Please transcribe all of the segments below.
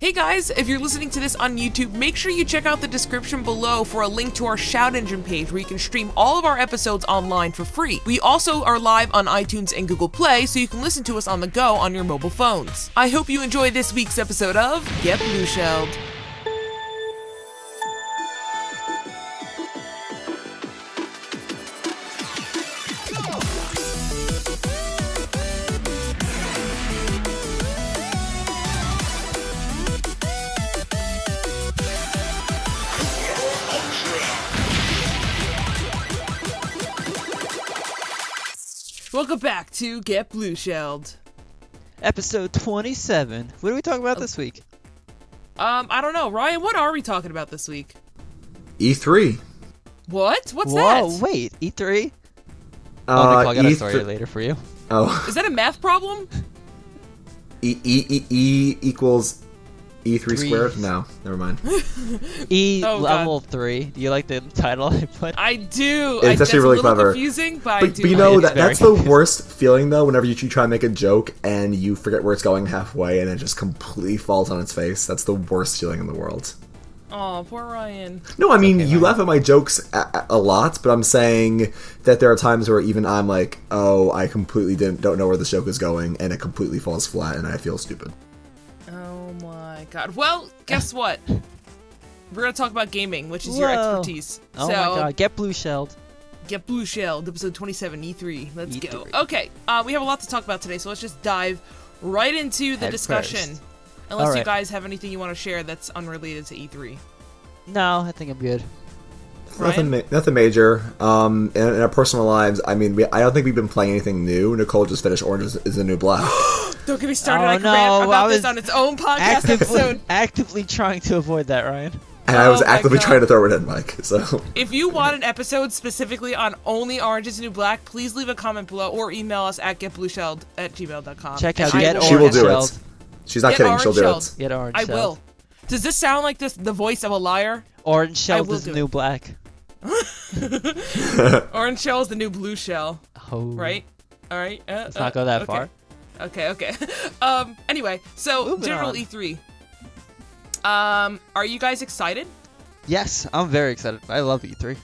Hey guys, if you're listening to this on YouTube, make sure you check out the description below for a link to our Shout Engine page where you can stream all of our episodes online for free. We also are live on iTunes and Google Play, so you can listen to us on the go on your mobile phones. I hope you enjoyed this week's episode of Get Blueshelled. Welcome back to Get Blueshelled. Episode 27. What are we talking about this week? I don't know. Ryan, what are we talking about this week? E3. What? What's Whoa, that? wait, E3? Oh, Nick, I got a story later for you. Oh. Is that a math problem? E equals E3 squared? No, never mind. Level 3. Do you like the title I put? I do. It's actually really a little clever. Confusing, but I do. But you know, It's that's very the worst feeling, though, whenever you try to make a joke and you forget where it's going halfway and it just completely falls on its face. That's the worst feeling in the world. Oh, poor Ryan. No, I mean, okay, you Ryan. laugh at my jokes a lot, but I'm saying that there are times where even I'm like, oh, I completely don't know where this joke is going, and it completely falls flat, and I feel stupid. Oh my god. Well, guess what? We're going to talk about gaming, which is your Whoa. expertise. Oh so, my god, get Blueshelled. Get Blueshelled, episode 27, E3. Let's go. E3. Okay, we have a lot to talk about today, so let's just dive right into the Head discussion. first. Unless you Alright. guys have anything you want to share that's unrelated to E3. No, I think I'm good. Nothing major. In our personal lives, I mean, I don't think we've been playing anything new. Nicole just finished Orange is the New Black. Don't get me started. Oh, I can no, rant about I this was on its own podcast episode. Actively trying to avoid that, Ryan. And I was Oh my actively God. trying to throw it in, Mike. So If you want an episode specifically on only Orange is the New Black, please leave a comment below or email us at getblueshelled@gmail.com. Check out And I Get will- she will Orange do Shelled. it. She's not Get kidding. She'll do Orange it. Get Orange I Shelled. will. Does this sound like the voice of a liar? Orange Shelled will is do the new black. Orange shell is the new blue shell, Oh. right? All right. Let's not go that far. Okay. Anyway, so Moving general on. E3. Are you guys excited? Yes, I'm very excited. I love E3.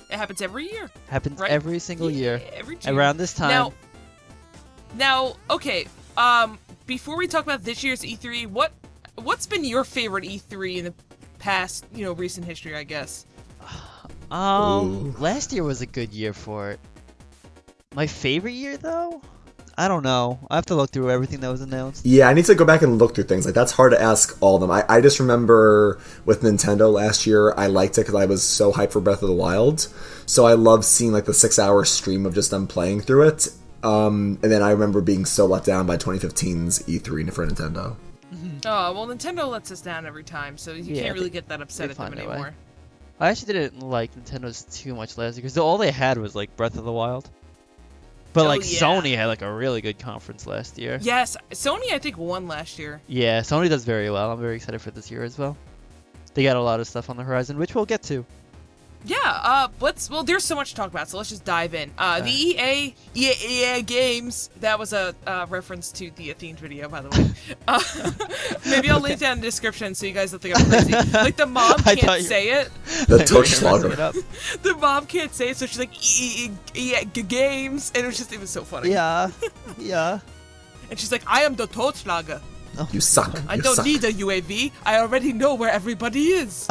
It happens every year. Happens Right? every single year. Every year. Around this time. Now, okay. Before we talk about this year's E3, what's been your favorite E3 in the past, recent history, I guess? Ooh. Last year was a good year for it. My favorite year, though? I don't know. I have to look through everything that was announced. Yeah, I need to go back and look through things. Like, that's hard to ask all of them. I just remember with Nintendo last year, I liked it because I was so hyped for Breath of the Wild. So I loved seeing, like, the 6-hour stream of just them playing through it. And then I remember being so let down by 2015's E3 for Nintendo. Oh, well, Nintendo lets us down every time, so you Yeah, can't really get that upset they at them find a way. anymore. I actually didn't like Nintendo's too much last year because all they had was like Breath of the Wild. But Oh, like yeah. Sony had like a really good conference last year. Yes, Sony, I think, won last year. Yeah, Sony does very well. I'm very excited for this year as well. They got a lot of stuff on the horizon, which we'll get to. Yeah, there's so much to talk about, so let's just dive in. The EA games, that was a reference to the themed video, by the way. Maybe I'll link that in the description so you guys don't think I'm crazy. Like, the mom I can't thought you- say it. The You're Touch messing it Slaughter. up. The mom can't say it, so she's like, EA games, and it was so funny. Yeah, yeah. And she's like, I am the Totschlager. You suck. I You don't suck. need a UAV. I already know where everybody is.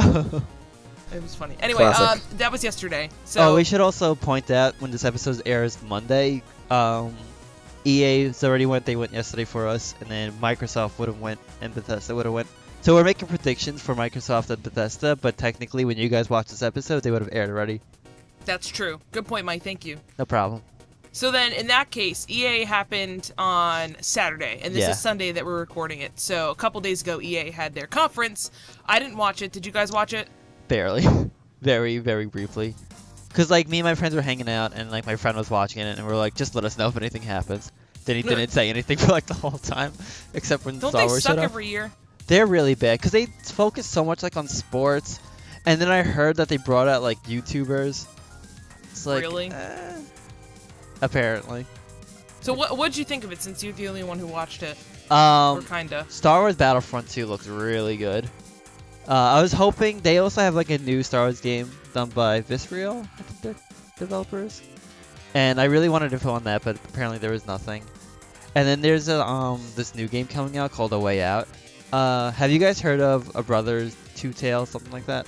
It was funny. Anyway, Classic. that was yesterday. So We should also point out when this episode airs Monday, EA's already went. They went yesterday for us, and then Microsoft would have went, and Bethesda would have went. So we're making predictions for Microsoft and Bethesda, but technically, when you guys watch this episode, they would have aired already. that's true. Good point, Mike. Thank you. No problem. So then, in that case, EA happened on Saturday, and this Yeah. is Sunday that we're recording it. So a couple days ago, EA had their conference. I didn't watch it. Did you guys watch it? Barely, very, very briefly. Cause like me and my friends were hanging out, and like my friend was watching it, and we're like, just let us know if anything happens. Then he didn't say anything for like the whole time, except when Don't Star they Wars suck showed up. every year? They're really bad because they focus so much like on sports, and then I heard that they brought out like YouTubers. It's like Really? Apparently. So what'd you think of it, since you're the only one who watched it? Or kinda. Star Wars Battlefront 2 looks really good. I was hoping they also have like a new Star Wars game done by Visceral, I think they're developers. And I really wanted to on that, but apparently there was nothing. And then there's a this new game coming out called A Way Out. Have you guys heard of A Brothers Two Tales, something like that?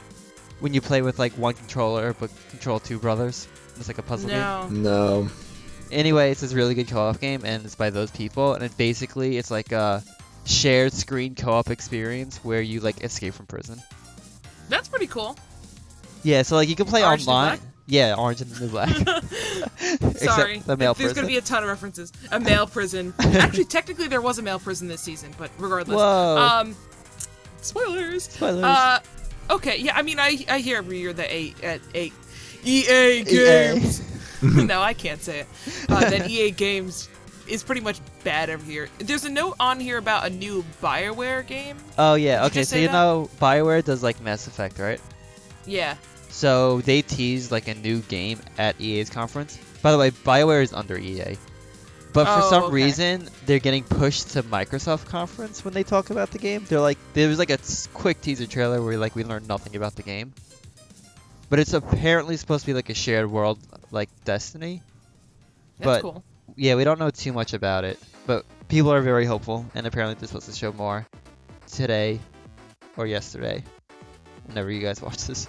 When you play with like one controller but control two brothers. It's like a puzzle game. No. Anyway, it's this really good co-op game, and it's by those people, and it's like a shared screen co-op experience where you like escape from prison. That's pretty cool. Yeah, so like you can play Orange and online. Black? Yeah, Orange and the New Black. Sorry, Except the male there's prison. gonna be a ton of references. A male prison. Actually, technically, there was a male prison this season, but regardless. Whoa. Spoilers. Spoilers. Okay, yeah. I mean, I hear every year that EA Games. No, I can't say it. That EA Games is pretty much bad every year. There's a note on here about a new BioWare game. Oh yeah, Did you okay. just So say you that? know BioWare does like Mass Effect, right? Yeah. So they teased like a new game at EA's conference. By the way, BioWare is under EA. But for Oh, some okay. reason, they're getting pushed to Microsoft conference when they talk about the game. They're like, there was like a quick teaser trailer where like we learned nothing about the game. But it's apparently supposed to be like a shared world, like Destiny. That's But cool. yeah, we don't know too much about it. But people are very hopeful, and apparently they're supposed to show more today or yesterday, whenever you guys watch this.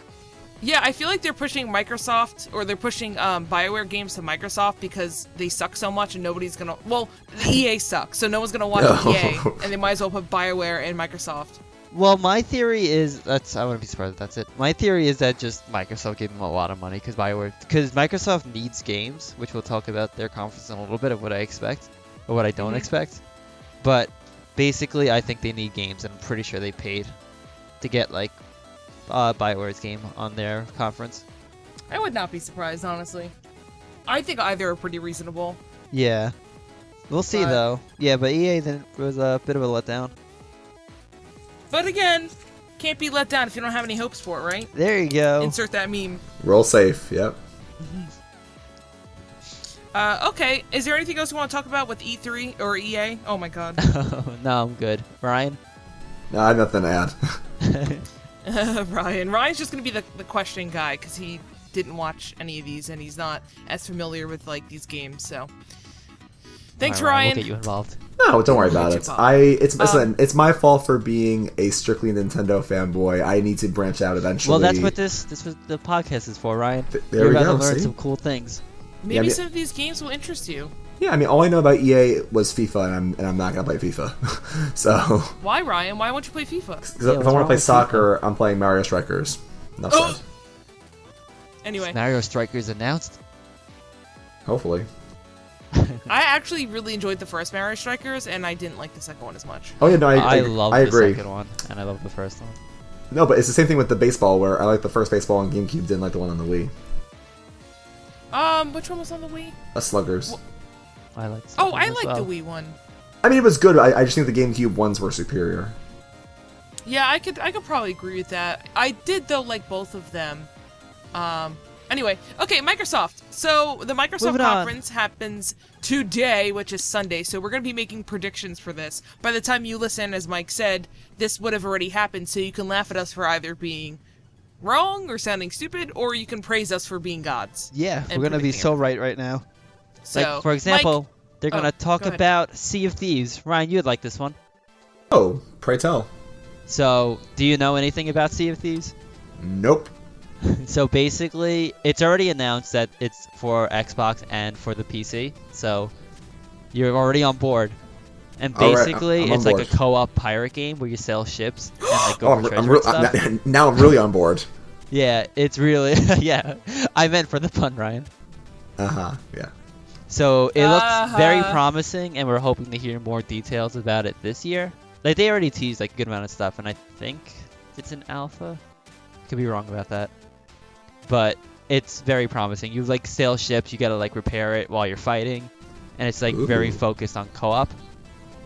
Yeah, I feel like they're pushing Microsoft, or they're pushing BioWare games to Microsoft because they suck so much and nobody's gonna... Well, the EA sucks, so no one's gonna watch No. EA, and they might as well put BioWare and Microsoft. Well, my theory is I wouldn't be surprised if that's it. My theory is that just Microsoft gave them a lot of money because Microsoft needs games, which we'll talk about their conference in a little bit of what I expect or what I don't expect. But basically, I think they need games, and I'm pretty sure they paid to get like BioWare's game on their conference. I would not be surprised, honestly. I think either are pretty reasonable. Yeah, we'll see But- though. Yeah, but EA then was a bit of a letdown. But again, can't be let down if you don't have any hopes for it, right? There you go. Insert that meme. Roll safe. Yep. Okay, is there anything else you want to talk about with E3 or EA? Oh my god. No, I'm good. Ryan? No, I have nothing to add. Ryan's just gonna be the questioning guy because he didn't watch any of these and he's not as familiar with like these games. So, thanks, Alright, Ryan. We'll get you involved. No, don't worry about Good it. job. Listen, it's my fault for being a strictly Nintendo fanboy. I need to branch out eventually. Well, that's what this was the podcast is for, Ryan. There You're we about go, to learn see? some cool things. Maybe Yeah, I mean- some of these games will interest you. Yeah, I mean, all I know about EA was FIFA, and I'm not gonna play FIFA. So, Why, Ryan? Why won't you play FIFA? 'cause Yeah, if what's I want wrong to play with soccer, I'm playing Mario Strikers. Enough Oh! said. Anyway, Mario Strikers announced. Hopefully. I actually really enjoyed the first Mario Strikers, and I didn't like the second one as much. Oh yeah, no, I love I the agree. second one, and I love the first one. No, but it's the same thing with the baseball, where I like the first baseball on GameCube, didn't like the one on the Wii. Which one was on the Wii? Sluggers. Well- I like. Oh, I like the Wii one. I mean, it was good. I just think the GameCube ones were superior. Yeah, I could probably agree with that. I did though like both of them. Anyway, okay, Microsoft. So the Microsoft Moving on. conference happens today, which is Sunday. So we're gonna be making predictions for this. By the time you listen, as Mike said, this would have already happened. So you can laugh at us for either being wrong or sounding stupid, or you can praise us for being gods. Yeah, and we're gonna be predicting so right now. So, Like for example, they're Oh, gonna talk go ahead. about Sea of Thieves. Ryan, you'd like this one. Oh, pray tell. So, do you know anything about Sea of Thieves? Nope. So basically, it's already announced that it's for Xbox and for the PC. So you're already on board. And All right, basically, I'm on it's like board. a co-op pirate game where you sail ships and like go Oh, for I'm treasure and stuff. now I'm really on board. Yeah, it's really yeah. I meant for the pun, Ryan. Yeah. So it looks very Uh-huh. promising, and we're hoping to hear more details about it this year. Like they already teased like a good amount of stuff, and I think it's an alpha. Could be wrong about that, but it's very promising. You like sail ships, you gotta like repair it while you're fighting, and it's like very Ooh. focused on co-op.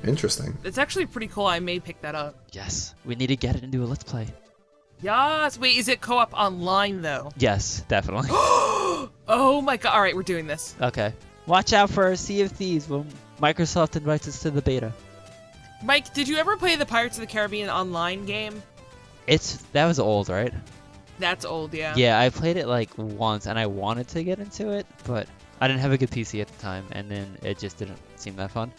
Interesting. It's actually pretty cool. I may pick that up. Yes, we need to get it into a let's play. Yes. Wait, is it co-op online though? Yes, definitely. Oh my god! All right, we're doing this. Okay, watch out for Sea of Thieves when Microsoft invites us to the beta. Mike, did you ever play the Pirates of the Caribbean online game? That was old, right? That's old, yeah. Yeah, I played it like once, and I wanted to get into it, but I didn't have a good PC at the time, and then it just didn't seem that fun.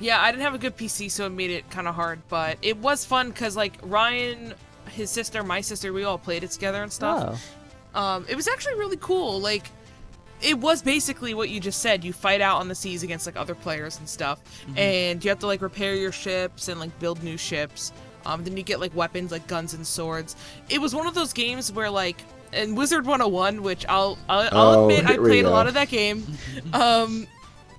Yeah, I didn't have a good PC, so it made it kind of hard, but it was fun because, like, Ryan, his sister, my sister, we all played it together and stuff. Oh. It was actually really cool. Like, it was basically what you just said. You fight out on the seas against, like, other players and stuff, and you have to, like, repair your ships and, like, build new ships. Then you get, like, weapons, like guns and swords. It was one of those games where, like, in Wizard 101, which I'll admit I played a lot of that game.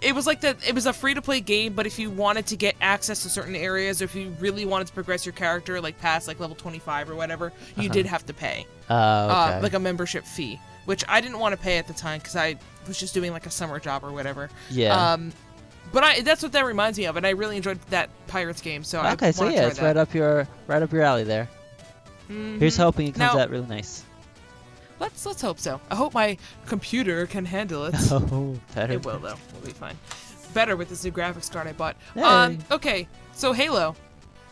It was like that. It was a free-to-play game, but if you wanted to get access to certain areas, or if you really wanted to progress your character, like past like level 25 or whatever, you did have to pay, Okay. like a membership fee, which I didn't want to pay at the time because I was just doing like a summer job or whatever. Yeah. But that's what that reminds me of, and I really enjoyed that Pirates game. So Okay, so yeah, it's right up your alley there. Here's hoping it comes out really nice. Let's hope so. I hope my computer can handle it. Oh, better. It will though. We'll be fine. Better with this new graphics card I bought. Hey. Okay, so Halo.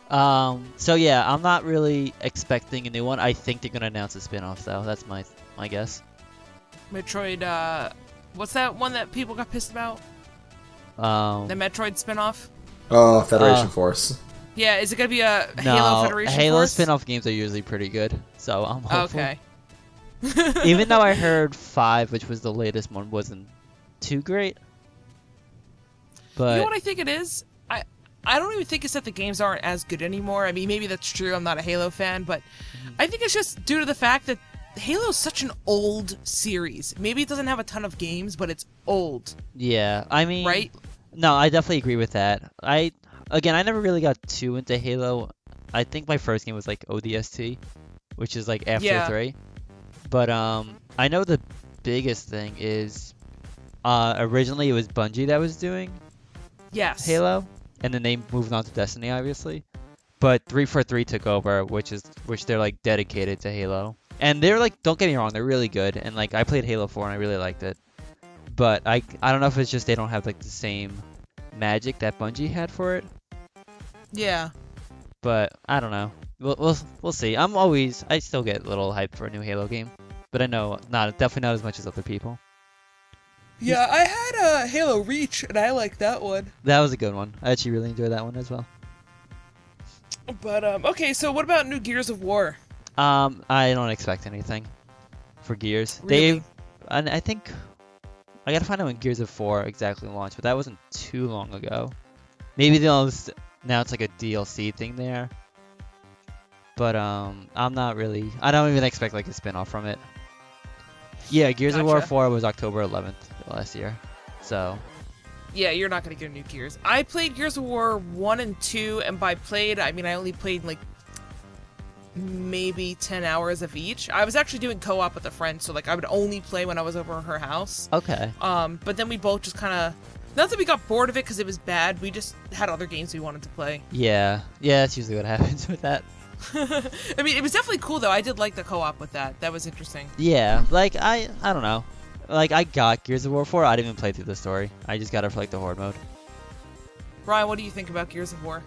So yeah, I'm not really expecting a new one. I think they're gonna announce a spin-off though. That's my guess. Metroid. What's that one that people got pissed about? The Metroid spin-off. Oh, Federation Force. Yeah, is it gonna be a No, Halo Federation Halo Force? spin-off games are usually pretty good, so I'm hopeful. Okay. Even though I heard 5, which was the latest one, wasn't too great. But You know what I think it is? I don't even think it's that the games aren't as good anymore. I mean, maybe that's true. I'm not a Halo fan, but I think it's just due to the fact that Halo's such an old series. Maybe it doesn't have a ton of games, but it's old. yeah, I mean, Right? No, I definitely agree with that. I never really got too into Halo. I think my first game was like ODST, which is like after 3. But I know the biggest thing is originally it was Bungie that was doing Yes. Halo, and then they moved on to Destiny, obviously. But 343 took over, which they're like dedicated to Halo, and they're like, don't get me wrong, they're really good, and like I played Halo 4 and I really liked it. But I don't know if it's just they don't have like the same magic that Bungie had for it. Yeah. But I don't know. We'll see. I still get a little hype for a new Halo game, but I know definitely not as much as other people. Yeah, I had Halo Reach, and I liked that one. That was a good one. I actually really enjoyed that one as well. But okay, so what about new Gears of War? I don't expect anything for Gears. Really? I think I gotta find out when Gears of 4 exactly launched, but that wasn't too long ago. Maybe now it's like a DLC thing there. But I'm not really. I don't even expect like a spin-off from it. Yeah, Gears of War Gotcha. 4 was October 11th last year. So Yeah, you're not gonna get a new Gears. I played Gears of War 1 and 2, and by played, I mean I only played like maybe 10 hours of each. I was actually doing co-op with a friend, so like I would only play when I was over at her house. okay. But then we both just kind of, not that we got bored of it because it was bad, we just had other games we wanted to play. Yeah, that's usually what happens with that. I mean, it was definitely cool though. I did like the co-op with that. That was interesting. Yeah, like I don't know. Like I got Gears of War 4. I didn't even play through the story. I just got it for like the horde mode. Ryan, what do you think about Gears of War?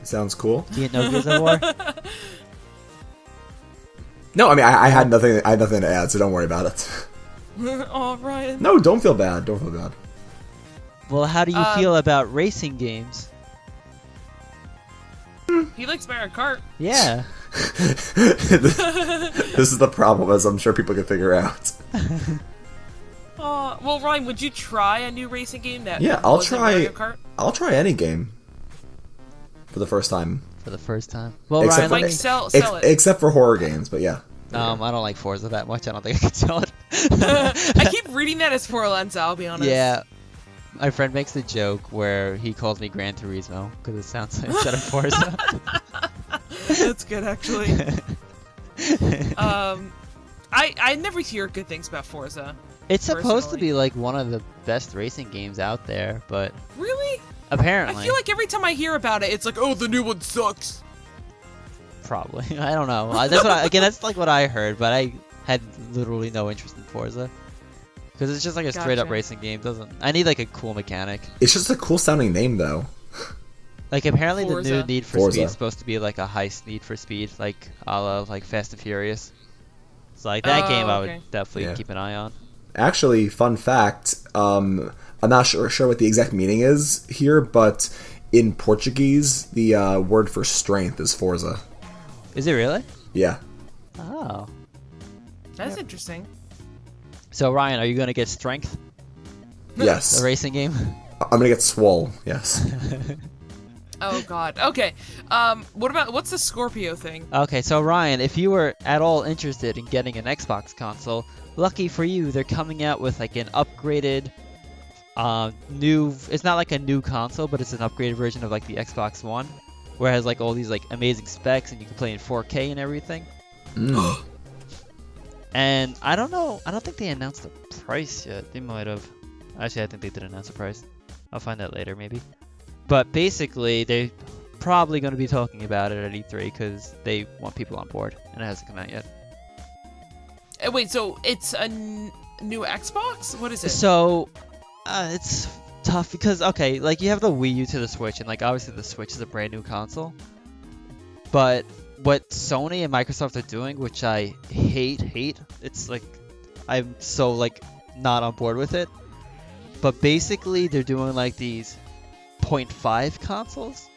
Sounds cool. Do you know Gears of War? No, I mean I had nothing. I had nothing to add, so don't worry about it. Oh, Ryan. No, don't feel bad. Don't feel bad. Well, how do you feel about racing games? He likes Mario Kart. Yeah. This is the problem, as I'm sure people can figure out. Well, Ryan, would you try a new racing game that Yeah, I'll wasn't try. Mario Kart? I'll try any game for the first time, For the first time. Well, Except Ryan, Like, sell it. except for horror games. But yeah, I don't like Forza that much. I don't think I can sell it. I keep reading that as Forlenza, I'll be honest. Yeah. My friend makes the joke where he calls me Gran Turismo because it sounds like instead of Forza. That's good, actually. I never hear good things about Forza. It's supposed to Personally. be like one of the best racing games out there, but Really? apparently, I feel like every time I hear about it, it's like, oh, the new one sucks. probably. I don't know. That's like what I heard, but I had literally no interest in Forza because it's just like a straight up Gotcha. racing game. I need like a cool mechanic. it's just a cool sounding name, though. Like apparently the Forza. new Need for Forza. Speed is supposed to be like a heist Need for Speed, like a la like Fast and Furious. So like that game I okay. would definitely Yeah. keep an eye on. Actually, fun fact, I'm not sure what the exact meaning is here, but in Portuguese, the word for strength is Forza. Is it really? Yeah. Oh. That's interesting. So Ryan, are you gonna get Strength, Yes. the racing game? I'm going to get Swole, yes. Oh God. Okay. What's the Scorpio thing? Okay, so Ryan, if you were at all interested in getting an Xbox console, lucky for you, they're coming out with like an upgraded, new. It's not like a new console, but it's an upgraded version of like the Xbox One, where it has like all these like amazing specs and you can play in 4K and everything. Mm. And I don't know. I don't think they announced the price yet. They might have. Actually, I think they did announce the price. I'll find that later, maybe. But basically, they're probably going to be talking about it at E3 because they want people on board, and it hasn't come out yet. Wait, so it's a new Xbox? What is it? So, it's tough because, okay, like you have the Wii U to the Switch, and like obviously the Switch is a brand new console. But what Sony and Microsoft are doing, which I hate, it's like I'm so like not on board with it. But basically, they're doing like these 0.5 consoles,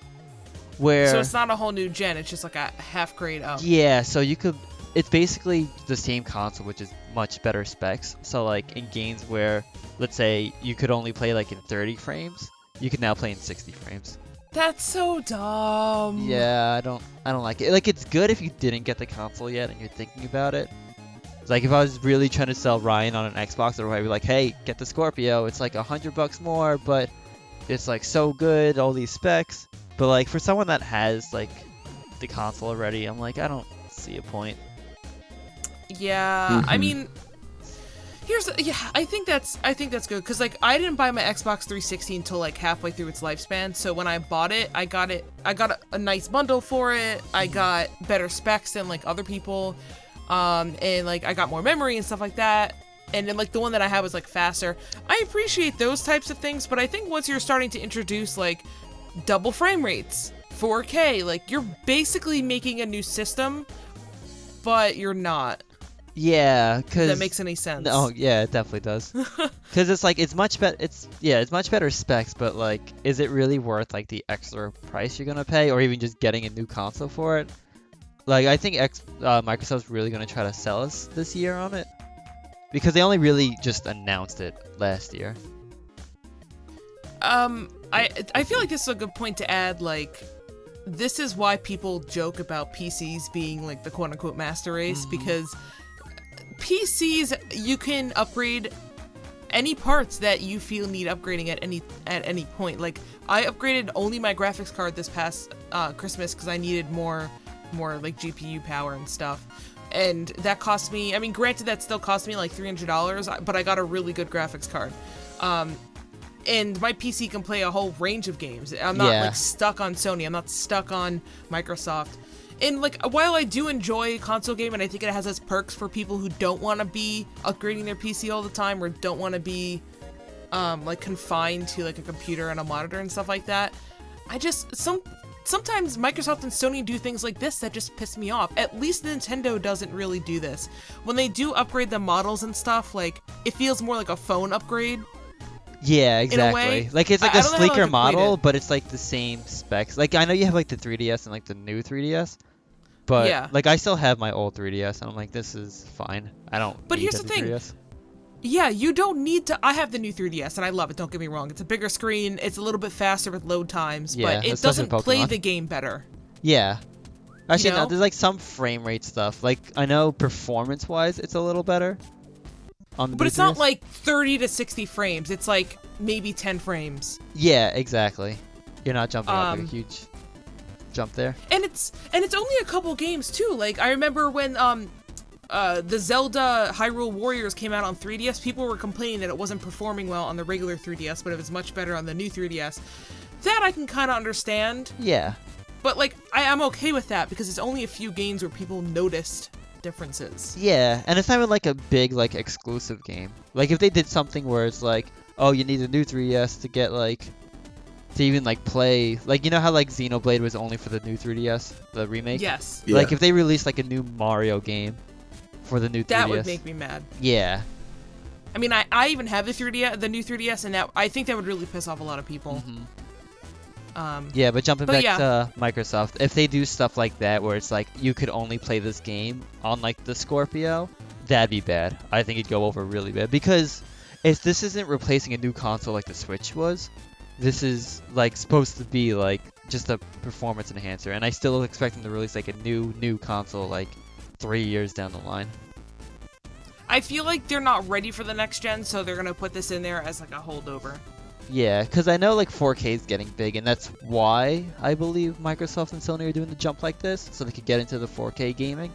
where So it's not a whole new gen. It's just like a half grade up. yeah, so you could. It's basically the same console, which is much better specs. So like in games where, let's say, you could only play like in 30 frames, you can now play in 60 frames. That's so dumb. Yeah, I don't like it. Like it's good if you didn't get the console yet and you're thinking about it. It's like if I was really trying to sell Ryan on an Xbox, I'd be like, hey, get the Scorpio. It's like $100 more, but it's like so good, all these specs. But like for someone that has like the console already, I'm like, I don't see a point. Yeah, I Mhm. mean, I think that's good because like I didn't buy my Xbox 360 until like halfway through its lifespan. So when I bought it, I got a nice bundle for it. I got better specs than like other people, and like I got more memory and stuff like that. And then like the one that I had was like faster. I appreciate those types of things, but I think once you're starting to introduce like double frame rates, 4K, like you're basically making a new system, but you're not. Yeah, If because that makes any sense. no, yeah, it definitely does. Because it's like it's much better. It's much better specs, but like, is it really worth like the extra price you're gonna pay, or even just getting a new console for it? Like, I think Microsoft's really gonna try to sell us this year on it, because they only really just announced it last year. I feel like this is a good point to add, like, this is why people joke about PCs being like the quote-unquote master race, because PCs, you can upgrade any parts that you feel need upgrading at any point. Like, I upgraded only my graphics card this past Christmas because I needed more like GPU power and stuff. And that cost me, I mean, granted that still cost me like $300, but I got a really good graphics card. And my PC can play a whole range of games. I'm not like stuck on Sony. I'm not stuck on Microsoft. And like, while I do enjoy console game, and I think it has its perks for people who don't want to be upgrading their PC all the time, or don't want to be like confined to like a computer and a monitor and stuff like that, I just sometimes Microsoft and Sony do things like this that just piss me off. At least Nintendo doesn't really do this. When they do upgrade the models and stuff, like, it feels more like a phone upgrade. Yeah, exactly. way, Like it's like I a don't know how to, sleeker like, equate model, it. but it's like the same specs. Like I know you have like the 3DS and like the new 3DS, but Yeah. like I still have my old 3DS, and I'm like, this is fine. I don't. But need here's a the new thing. 3DS. Yeah, you don't need to. I have the new 3DS and I love it, don't get me wrong. It's a bigger screen, it's a little bit faster with load times, Yeah, but it especially doesn't play Pokemon. the game better. Yeah. Actually, You no, know? there's like some frame rate stuff. Like I know performance-wise, it's a little better. On the But new it's not 3DS. like 30 to 60 frames. It's like maybe 10 frames. Yeah, exactly. You're not jumping up like a Um, huge jump there. And it's only a couple games too. Like, I remember when the Zelda Hyrule Warriors came out on 3DS, people were complaining that it wasn't performing well on the regular 3DS, but it was much better on the new 3DS. That I can kind of understand. Yeah. But like, I'm okay with that because it's only a few games where people noticed differences. Yeah, and it's not even like a big like exclusive game. Like if they did something where it's like, oh, you need a new 3DS to get like to even like play, like, you know how like Xenoblade was only for the new 3DS, the remake? Yes. Yeah. Like if they released like a new Mario game for the new 3DS. That would make me mad. Yeah. I mean, I even have the new 3DS, and I think that would really piss off a lot of people. Yeah, but jumping back yeah. to Microsoft, if they do stuff like that where it's like you could only play this game on like the Scorpio, that'd be bad. I think it'd go over really bad because if this isn't replacing a new console like the Switch was, this is like supposed to be like just a performance enhancer, and I still expect them to release like a new console like 3 years down the line. I feel like they're not ready for the next gen, so they're gonna put this in there as like a holdover. Yeah, because I know like 4K is getting big, and that's why I believe Microsoft and Sony are doing the jump like this, so they could get into the 4K gaming.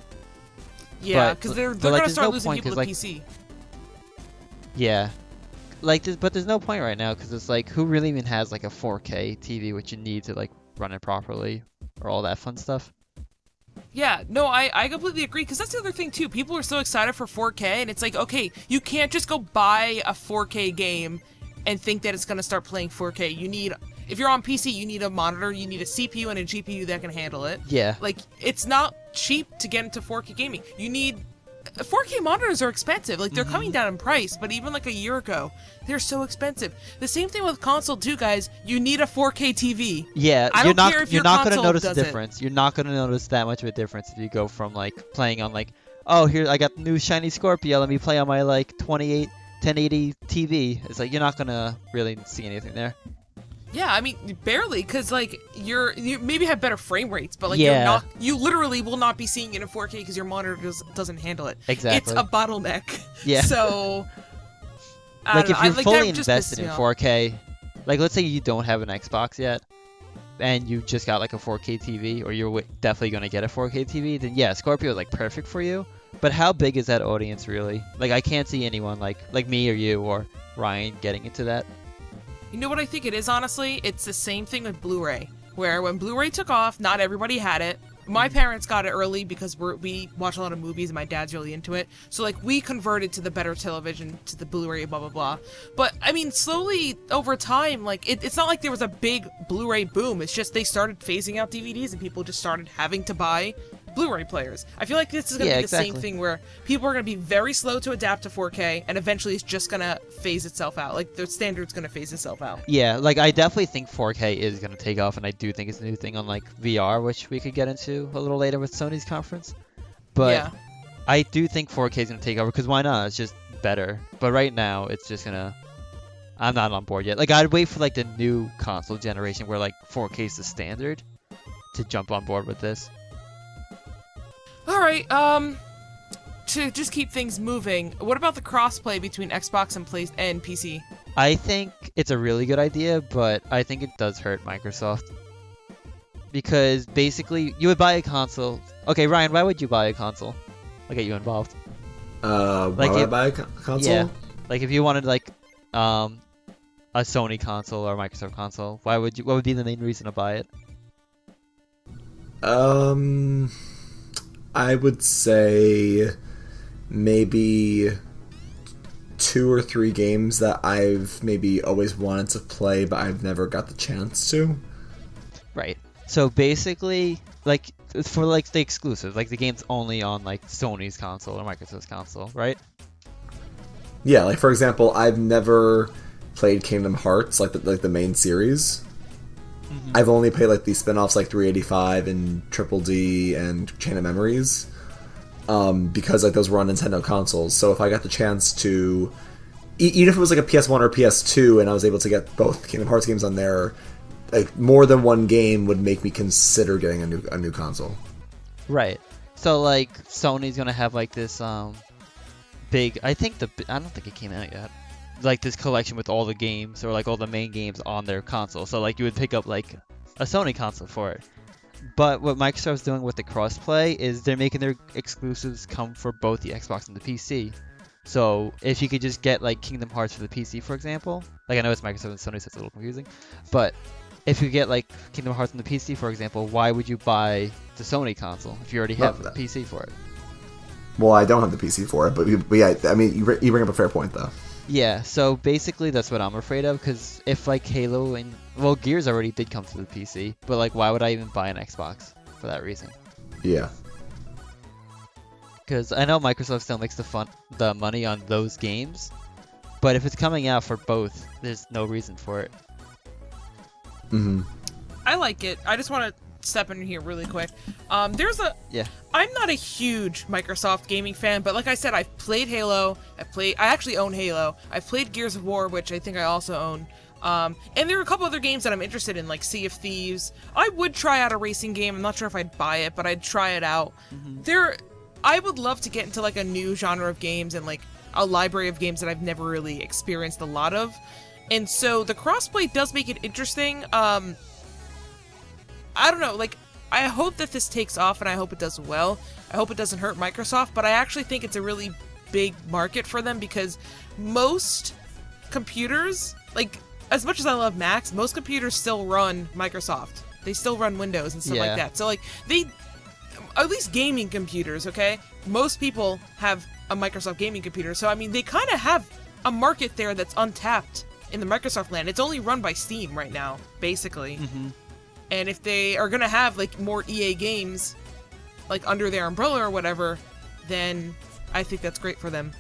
Yeah, because they're like, gonna there's start no losing point, people to 'cause, like, PC. Yeah, like, but there's no point right now because it's like, who really even has like a 4K TV, which you need to like run it properly, or all that fun stuff. Yeah, no, I completely agree, because that's the other thing too. People are so excited for 4K, and it's like, okay, you can't just go buy a 4K game and think that it's gonna start playing 4K. You need, if you're on PC, you need a monitor, you need a CPU and a GPU that can handle it. Yeah. Like, it's not cheap to get into 4K gaming. You need 4K monitors are expensive. Like, they're coming down in price, but even like a year ago, they're so expensive. The same thing with console too, guys. You need a 4K TV. Yeah, I you're don't not care if you're your not gonna console notice a does it. difference. You're not gonna notice that much of a difference if you go from like playing on like, oh, here I got the new shiny Scorpio. Let me play on my like 1080 TV. It's like you're not gonna really see anything there. Yeah, I mean, barely, because like you maybe have better frame rates, but like Yeah. you literally will not be seeing it in 4K because your monitor doesn't handle it. Exactly. It's a bottleneck. Yeah. So I Like don't if know, you're that fully just invested pisses me in off. 4K, like let's say you don't have an Xbox yet, and you just got like a 4K TV, or you're definitely gonna get a 4K TV, then yeah, Scorpio is like perfect for you. But how big is that audience really? Like I can't see anyone like me or you or Ryan getting into that. You know what I think it is, honestly? It's the same thing with Blu-ray, where when Blu-ray took off, not everybody had it. My parents got it early because we watch a lot of movies and my dad's really into it. So, like, we converted to the better television, to the Blu-ray, blah, blah, blah. But, I mean, slowly, over time, like, it's not like there was a big Blu-ray boom. It's just they started phasing out DVDs and people just started having to buy Blu-ray players. I feel like this is going to be the same thing where people are going to be very slow to adapt to 4K, and eventually it's just going to phase itself out. Like, the standard's going to phase itself out. Yeah, like I definitely think 4K is going to take off, and I do think it's a new thing on like VR, which we could get into a little later with Sony's conference. But Yeah. I do think 4K is going to take over, because why not? It's just better. But right now, it's just going to... I'm not on board yet. Like, I'd wait for like the new console generation where like 4K is the standard to jump on board with this. All right, to just keep things moving, what about the crossplay between Xbox and PC? I think it's a really good idea, but I think it does hurt Microsoft. Because basically, you would buy a console. Okay, Ryan, why would you buy a console? I'll get you involved. Why Like would I if- buy a console? Yeah. Like if you wanted like a Sony console or a Microsoft console, what would be the main reason to buy it? I would say maybe 2 or 3 games that I've maybe always wanted to play, but I've never got the chance to. Right. So basically, like for like the exclusive, like the game's only on like Sony's console or Microsoft's console, right? Yeah, like for example, I've never played Kingdom Hearts, like the main series. I've only played like the spin-offs like 385 and Triple D and Chain of Memories, because like those were on Nintendo consoles. So if I got the chance to, even if it was like a PS1 or PS2, and I was able to get both Kingdom Hearts games on there, like more than one game would make me consider getting a new console. Right. So like Sony's gonna have like this big. I don't think it came out yet. Like this collection with all the games or like all the main games on their console. So like you would pick up like a Sony console for it. But what Microsoft's doing with the crossplay is they're making their exclusives come for both the Xbox and the PC. So if you could just get like Kingdom Hearts for the PC, for example, like I know it's Microsoft and Sony, so it's a little confusing, but if you get like Kingdom Hearts on the PC, for example, why would you buy the Sony console if you already have the PC for it? Well, I don't have the PC for it, but yeah, I mean, you bring up a fair point though. Yeah, so basically that's what I'm afraid of, because if like Halo and well, Gears already did come to the PC, but like why would I even buy an Xbox for that reason? Yeah. Because I know Microsoft still makes the money on those games, but if it's coming out for both, there's no reason for it. Mm-hmm. I like it. I just want to step in here really quick. I'm not a huge Microsoft gaming fan, but like I said, I've played Halo. I actually own Halo. I've played Gears of War, which I think I also own. And there are a couple other games that I'm interested in, like Sea of Thieves. I would try out a racing game. I'm not sure if I'd buy it, but I'd try it out. I would love to get into like a new genre of games and like a library of games that I've never really experienced a lot of. And so the crossplay does make it interesting. I don't know, like, I hope that this takes off and I hope it does well. I hope it doesn't hurt Microsoft, but I actually think it's a really big market for them because most computers, like, as much as I love Macs, most computers still run Microsoft. They still run Windows and stuff like that. So, like, at least gaming computers, okay? Most people have a Microsoft gaming computer. So, I mean, they kind of have a market there that's untapped in the Microsoft land. It's only run by Steam right now, basically. Mm-hmm. And if they are going to have, like, more EA games, like, under their umbrella or whatever, then I think that's great for them.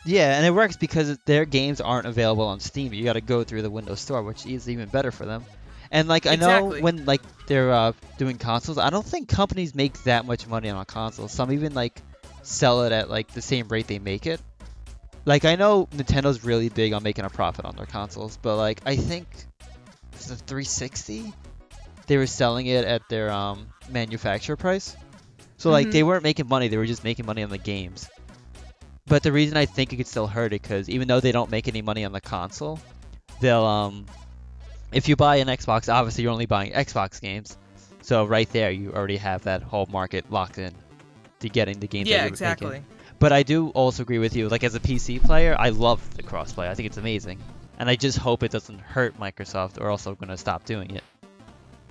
Yeah, and it works because their games aren't available on Steam. You got to go through the Windows Store, which is even better for them. And like I know when like they're doing consoles, I don't think companies make that much money on consoles. Some even like sell it at like the same rate they make it. Like I know Nintendo's really big on making a profit on their consoles, but like I think the 360 they were selling it at their manufacturer price. So like they weren't making money, they were just making money on the games. But the reason I think it could still hurt it because even though they don't make any money on the console, they'll if you buy an Xbox, obviously you're only buying Xbox games. So right there, you already have that whole market locked in to getting the games that you're making. But I do also agree with you. Like as a PC player, I love the crossplay. I think it's amazing. And I just hope it doesn't hurt Microsoft or else they're going to stop doing it.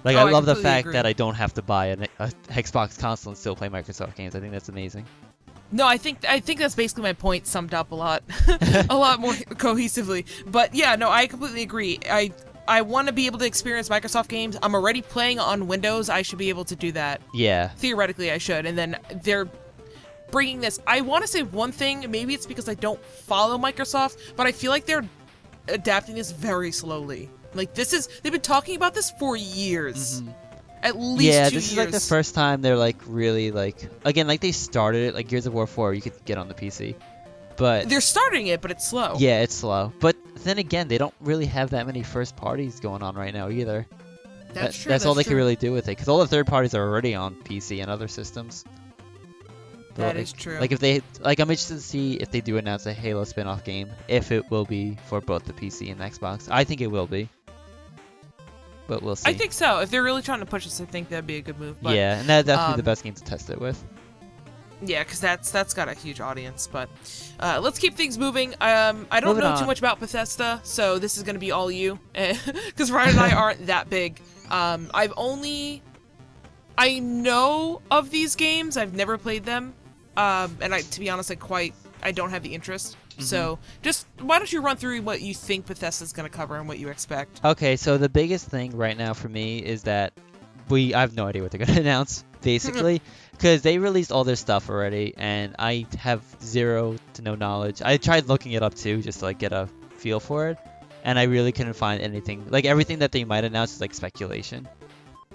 Like I love the fact that I don't have to buy an Xbox console and still play Microsoft games. I think that's amazing. No, I think that's basically my point summed up a lot more cohesively. But yeah, no, I completely agree. I want to be able to experience Microsoft games. I'm already playing on Windows. I should be able to do that. Yeah. Theoretically, I should. And then they're bringing this. I want to say one thing. Maybe it's because I don't follow Microsoft, but I feel like they're adapting this very slowly. Like they've been talking about this for years. Mm-hmm. At least 2 years. Yeah, this is like the first time they're like really like again like they started it like Gears of War 4 you could get on the PC. But they're starting it, but it's slow. Yeah, it's slow. But then again, they don't really have that many first parties going on right now either. That's true. That's all they can really do with it, because all the third parties are already on PC and other systems. That is true. Like if they, like I'm interested to see if they do announce a Halo spin-off game, if it will be for both the PC and Xbox. I think it will be, but we'll see. I think so. If they're really trying to push us, I think that'd be a good move. But, yeah, and that'd be the best game to test it with. Yeah, because that's got a huge audience. But let's keep things moving. I don't know too much about Bethesda, so this is going to be all you. Because Ryan and I aren't that big. I know of these games. I've never played them. And to be honest, I don't have the interest. Mm-hmm. So just why don't you run through what you think Bethesda's going to cover and what you expect? Okay, so the biggest thing right now for me is that I have no idea what they're going to announce, basically. Because they released all their stuff already, and I have zero to no knowledge. I tried looking it up too, just to like get a feel for it, and I really couldn't find anything. Like everything that they might announce is like speculation.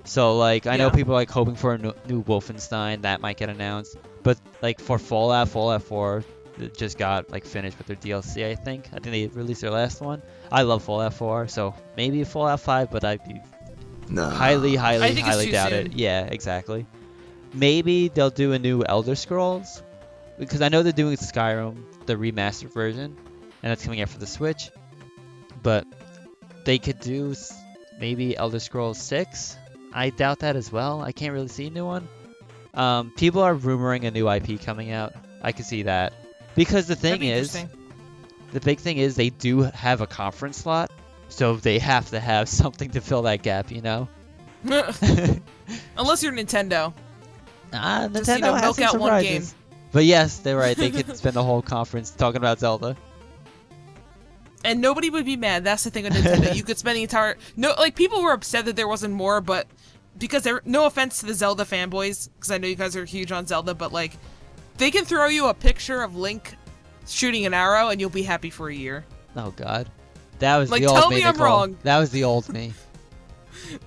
So like I know people are like hoping for a new Wolfenstein that might get announced, but like for Fallout 4 just got like finished with their DLC. I think they released their last one. I love Fallout 4, so maybe Fallout 5, but I'd be highly doubt it. Yeah, exactly. Maybe they'll do a new Elder Scrolls, because I know they're doing Skyrim, the remastered version, and that's coming out for the Switch. But they could do maybe Elder Scrolls 6. I doubt that as well. I can't really see a new one. People are rumoring a new IP coming out. I can see that. Because the big thing is they do have a conference slot, so they have to have something to fill that gap, you know? Unless you're Nintendo. Nintendo has some surprises. One game. But yes, they're right. They could spend the whole conference talking about Zelda. And nobody would be mad. That's the thing with Nintendo. You could spend the entire... people were upset that there wasn't more, but... Because no offense to the Zelda fanboys, because I know you guys are huge on Zelda, but, like, they can throw you a picture of Link shooting an arrow, and you'll be happy for a year. Oh, God. That was like, the old tell me, me I'm Nicole. wrong. That was the old me.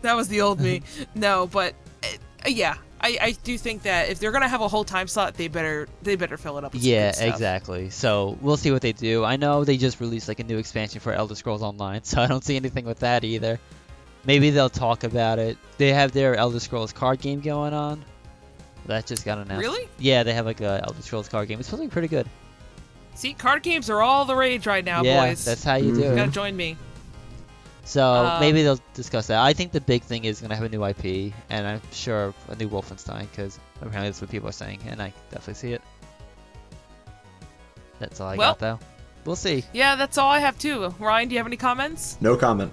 That was the old me. No, but, yeah. I do think that if they're going to have a whole time slot, they better fill it up with some good stuff. Exactly. So we'll see what they do. I know they just released like a new expansion for Elder Scrolls Online, so I don't see anything with that either. Maybe they'll talk about it. They have their Elder Scrolls card game going on. That just got announced. Really? Yeah, they have like a Elder Scrolls card game. It's supposed to be pretty good. See, card games are all the rage right now, Yeah, boys. that's how you do You it. gotta join me. So maybe they'll discuss that. I think the big thing is going to have a new IP, and I'm sure a new Wolfenstein, because apparently that's what people are saying, and I definitely see it. That's all I got, though. We'll see. Yeah, that's all I have, too. Ryan, do you have any comments? No comment.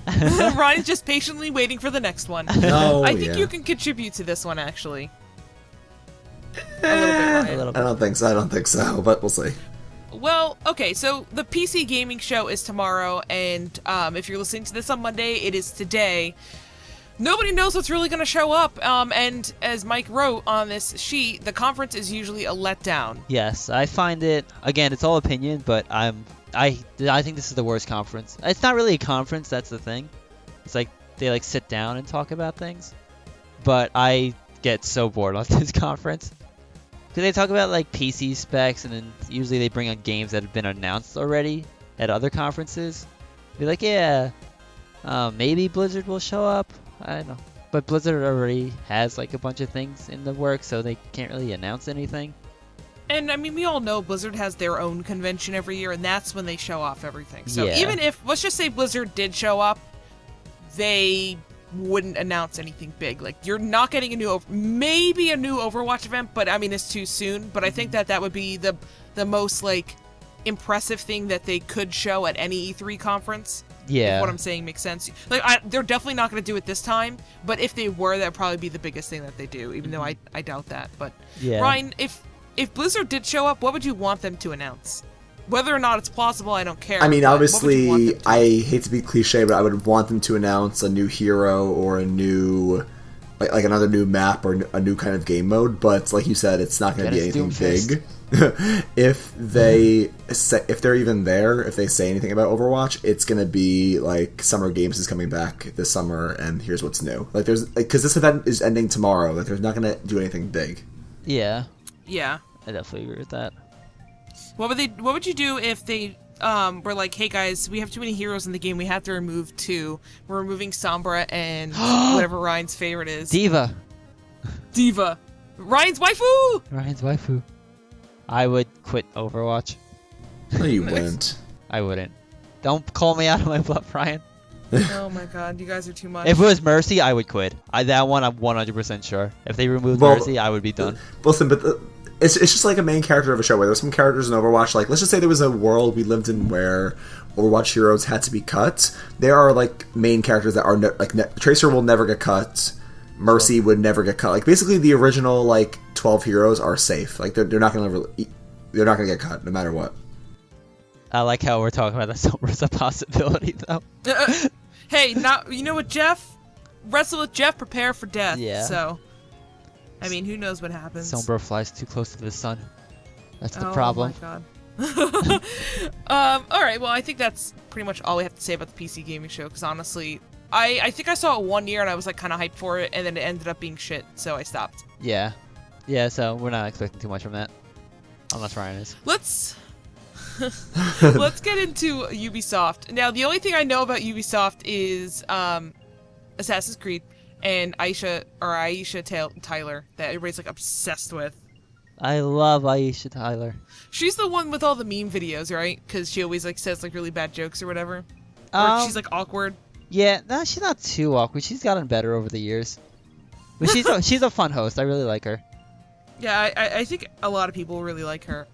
Ryan's just patiently waiting for the next one. No, I think you can contribute to this one, actually. A little bit, Ryan. A little bit. I don't think so, but we'll see. Well, okay, so the PC gaming show is tomorrow, and if you're listening to this on Monday, it is today. Nobody knows what's really going to show up, and as Mike wrote on this sheet, the conference is usually a letdown. Yes, I find it, again, it's all opinion, but I think this is the worst conference. It's not really a conference, that's the thing. It's like they like sit down and talk about things. But I get so bored on this conference. Because they talk about like PC specs, and then usually they bring on games that have been announced already at other conferences. Be like, yeah, maybe Blizzard will show up. I don't know. But Blizzard already has like a bunch of things in the works, so they can't really announce anything. And, I mean, we all know Blizzard has their own convention every year, and that's when they show off everything. So Yeah. even if, let's just say Blizzard did show up, they wouldn't announce anything big. Like, you're not getting maybe a new Overwatch event, but, I mean, it's too soon. But I think that would be the most, like, impressive thing that they could show at any E3 conference. Yeah. If what I'm saying makes sense. Like, they're definitely not going to do it this time, but if they were, that would probably be the biggest thing that they do, even though I doubt that. But, Yeah. Ryan, if Blizzard did show up, what would you want them to announce? Whether or not it's plausible, I don't care. I mean, but what would you want obviously, them to- I hate to be cliche, but I would want them to announce a new hero or a new, like another new map or a new kind of game mode. But like you said, it's not going to be anything big. If they're even there, if they say anything about Overwatch, it's going to be like Summer Games is coming back this summer, and here's what's new. Like because this event is ending tomorrow. Like they're not going to do anything big. Yeah. Yeah. I definitely agree with that. What would you do if they were like, hey guys, we have too many heroes in the game, we have to remove 2. We're removing Sombra and whatever Ryan's favorite is. Diva. Ryan's waifu! Ryan's waifu. I would quit Overwatch. No, you wouldn't. I wouldn't. Don't call me out of my bluff, Ryan. Oh my god, you guys are too much. If it was Mercy, I would quit. That one, I'm 100% sure. If they removed Well, Mercy, I would be done. Listen, but it's just like a main character of a show where there's some characters in Overwatch. Like, let's just say there was a world we lived in where Overwatch heroes had to be cut. There are like main characters that are Tracer will never get cut. Mercy would never get cut. Like basically, the original like 12 heroes are safe. Like they're not gonna get cut no matter what. I like how we're talking about that Sombra's a possibility, though. Hey, you know what, Jeff? Wrestle with Jeff, prepare for death. Yeah. So, I mean, who knows what happens? Sombra flies too close to the sun. That's the problem. Oh my god. All right. Well, I think that's pretty much all we have to say about the PC gaming show. Because honestly, I think I saw it one year and I was like kind of hyped for it, and then it ended up being shit, so I stopped. Yeah. So we're not expecting too much from that. Unless Ryan is. Let's get into Ubisoft. Now, the only thing I know about Ubisoft is Assassin's Creed and Aisha Tyler that everybody's like obsessed with. I love Aisha Tyler. She's the one with all the meme videos, right? Because she always like says like really bad jokes or whatever. Or she's like awkward. Yeah, no, she's not too awkward. She's gotten better over the years. But she's a fun host. I really like her. Yeah, I think a lot of people really like her.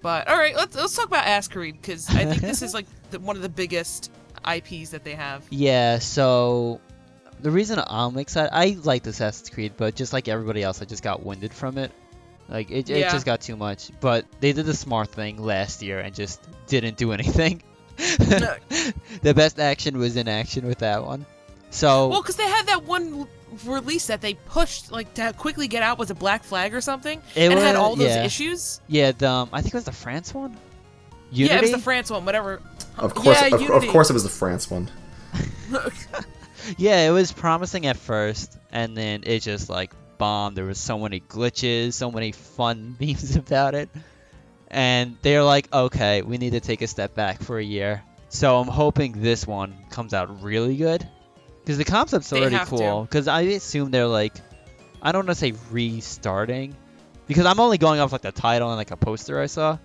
But all right, let's talk about Assassin's Creed, because I think this is like one of the biggest IPs that they have. Yeah, so the reason I'm excited, I liked Assassin's Creed, but just like everybody else, I just got winded from it. Like it just got too much. But they did the smart thing last year and just didn't do anything. The best action was in action with that one. So Well, because they had that one release that they pushed like to quickly get out, was a Black Flag or something, and it had all those issues. Yeah, I think it was the France one. Unity? Yeah, it was the France one, whatever. Of course, Yeah, of course, it was the France one. Yeah, it was promising at first, and then it just like bombed. There was so many glitches, so many fun memes about it, and they're like, okay, we need to take a step back for a year. So I'm hoping this one comes out really good, because the concept's already cool. Because I assume they're like, I don't want to say restarting, because I'm only going off like the title and like a poster I saw.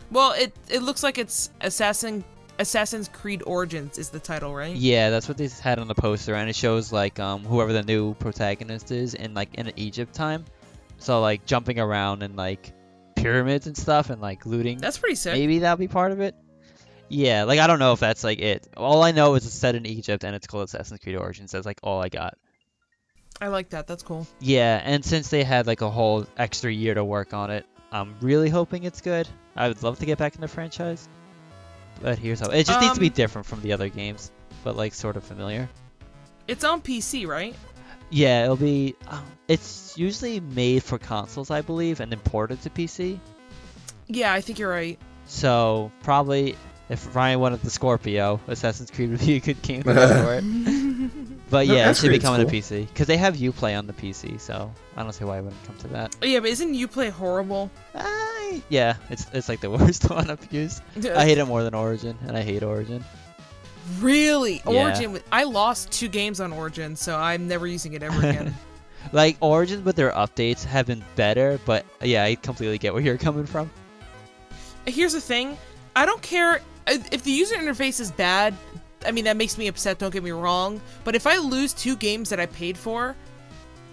Well, it looks like it's Assassin's Creed Origins is the title, right? Yeah, that's what they had on the poster, and it shows like whoever the new protagonist is in like in Egypt time, so like jumping around and like pyramids and stuff and like looting. That's pretty sick. Maybe that'll be part of it. Yeah, like I don't know if that's like it. All I know is it's set in Egypt and it's called Assassin's Creed Origins. That's like all I got. I like that. That's cool. Yeah, and since they had like a whole extra year to work on it, I'm really hoping it's good. I would love to get back in the franchise. But here's how. It just needs to be different from the other games, but like sort of familiar. It's on PC, right? Yeah, it'll be. It's usually made for consoles, I believe, and then ported to PC. Yeah, I think you're right. So probably, if Ryan wanted the Scorpio, Assassin's Creed would be a good game to go for it. But yeah, it should be coming to PC because they have Uplay on the PC, so I don't see why it wouldn't come to that. Oh, yeah, but isn't Uplay horrible? Yeah, it's like the worst one I've used. I hate it more than Origin, and I hate Origin. Really? Yeah. Origin? I lost 2 games on Origin, so I'm never using it ever again. Like, Origin with their updates have been better, but yeah, I completely get where you're coming from. Here's the thing. I don't care if the user interface is bad. I mean, that makes me upset, don't get me wrong. But if I lose 2 games that I paid for,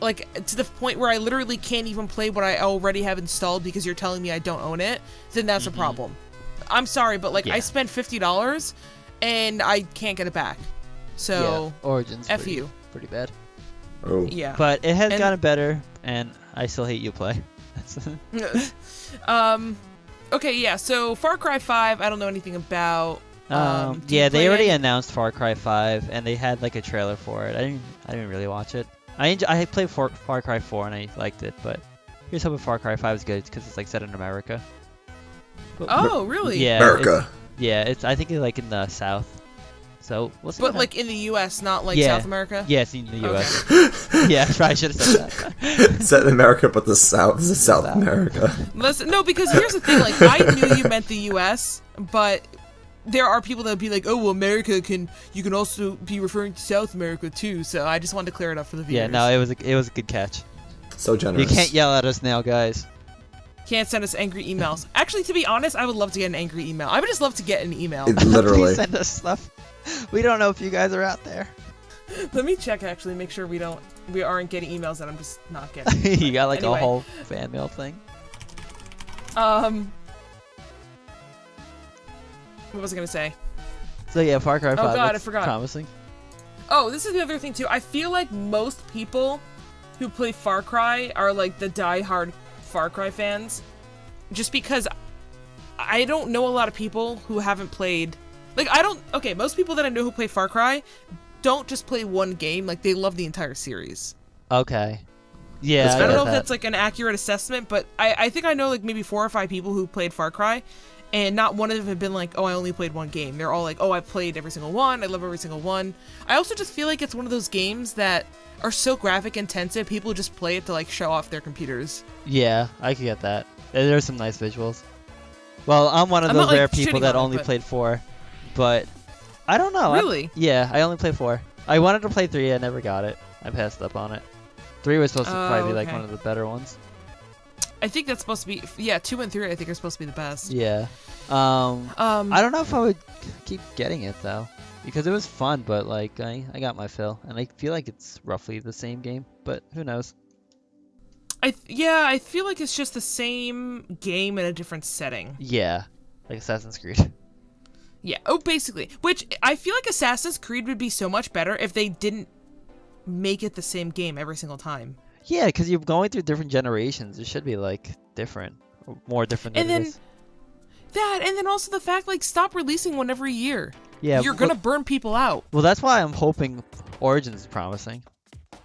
like, to the point where I literally can't even play what I already have installed because you're telling me I don't own it, then that's a problem. I'm sorry, but, like, I spent $50 and I can't get it back. So, yeah, Origin's F you. Pretty bad. Oh. Yeah. But it has gotten better, and I still hate Uplay. Okay, yeah, so Far Cry 5, I don't know anything about. Yeah, they already announced Far Cry 5, and they had like a trailer for it. I didn't really watch it. I played Far Cry 4 and I liked it, but here's hoping Far Cry 5 is good because it's like set in America. But, oh, really? Yeah, America. I think it's like in the South. So we'll see. But like in the U.S., not like South America. Yeah, it's in the U.S. Yeah, I probably should have said that. Set in America, but the South is South America. Listen, no, because here's the thing. Like, I knew you meant the U.S., but there are people that would be like, "Oh, well, America you can also be referring to South America too." So I just wanted to clear it up for the viewers. Yeah, no, it was a good catch. So generous. You can't yell at us now, guys. Can't send us angry emails. Actually, to be honest, I would love to get an angry email. I would just love to get an email. Literally. Please send us stuff. We don't know if you guys are out there. Let me check, actually, make sure we aren't getting emails that I'm just not getting. You got like anyway. a whole fan mail thing. What was I gonna say? So yeah, Far Cry 5 God, I looks forgot. promising. Oh, this is the other thing too. I feel like most people who play Far Cry are like the die-hard Far Cry fans, just because I don't know a lot of people who haven't played. Like, most people that I know who play Far Cry don't just play one game. Like, they love the entire series. Okay. Yeah, I don't know if that's like an accurate assessment, but I think I know like maybe 4 or 5 people who played Far Cry, and not one of them have been like, oh, I only played one game. They're all like, oh, I've played every single one. I love every single one. I also just feel like it's one of those games that are so graphic intensive, people just play it to like show off their computers. Yeah, I can get that. There's some nice visuals. Well, I'm one of those rare people that only played 4, but I don't know. Really? I only played 4. I wanted to play 3, I never got it. I passed up on it. 3 was supposed to probably be like one of the better ones. I think that's supposed to be 2 and 3. I think are supposed to be the best. Yeah. I don't know if I would keep getting it though, because it was fun, but like I got my fill, and I feel like it's roughly the same game, but who knows? I feel like it's just the same game in a different setting. Yeah, like Assassin's Creed. Yeah. Oh, basically. Which I feel like Assassin's Creed would be so much better if they didn't make it the same game every single time. Yeah, because you're going through different generations. It should be like different, or more different than and then this. That, and then also the fact, like, stop releasing one every year. Yeah, You're gonna burn people out. Well, that's why I'm hoping Origins is promising.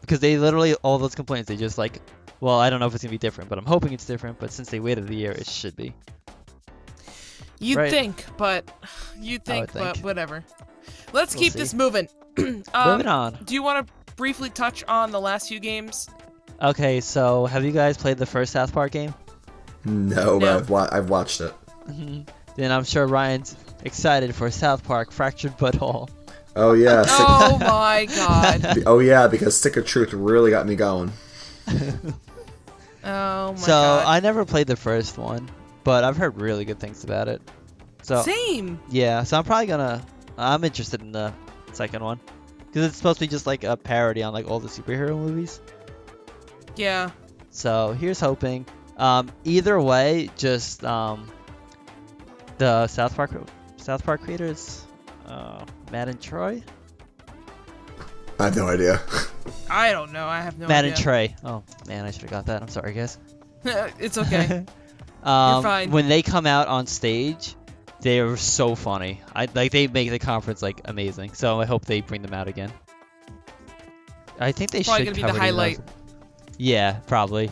Because they literally, all those complaints, they just like, well, I don't know if it's gonna be different, but I'm hoping it's different, but since they waited a year, it should be. You'd think, but whatever. Let's keep this moving. Moving on. Do you want to briefly touch on the last few games? Okay, so have you guys played the first South Park game? No, but I've watched it. Then I'm sure Ryan's excited for South Park Fractured Butthole. Oh yeah. Oh my god. Oh yeah, because Stick of Truth really got me going. Oh my god. So I never played the first one, but I've heard really good things about it. So Same. yeah, so I'm interested in the second one because it's supposed to be just like a parody on like all the superhero movies. Yeah. So here's hoping. Either way, just the South Park creators, Matt and Troy. I have no idea. I don't know. I have no Matt idea. and Trey. Oh man, I should have got that. I'm sorry, guys. It's okay. You're fine. When they come out on stage, they are so funny. They make the conference like amazing. So I hope they bring them out again. I think they Probably should gonna be the highlight. Yeah, probably.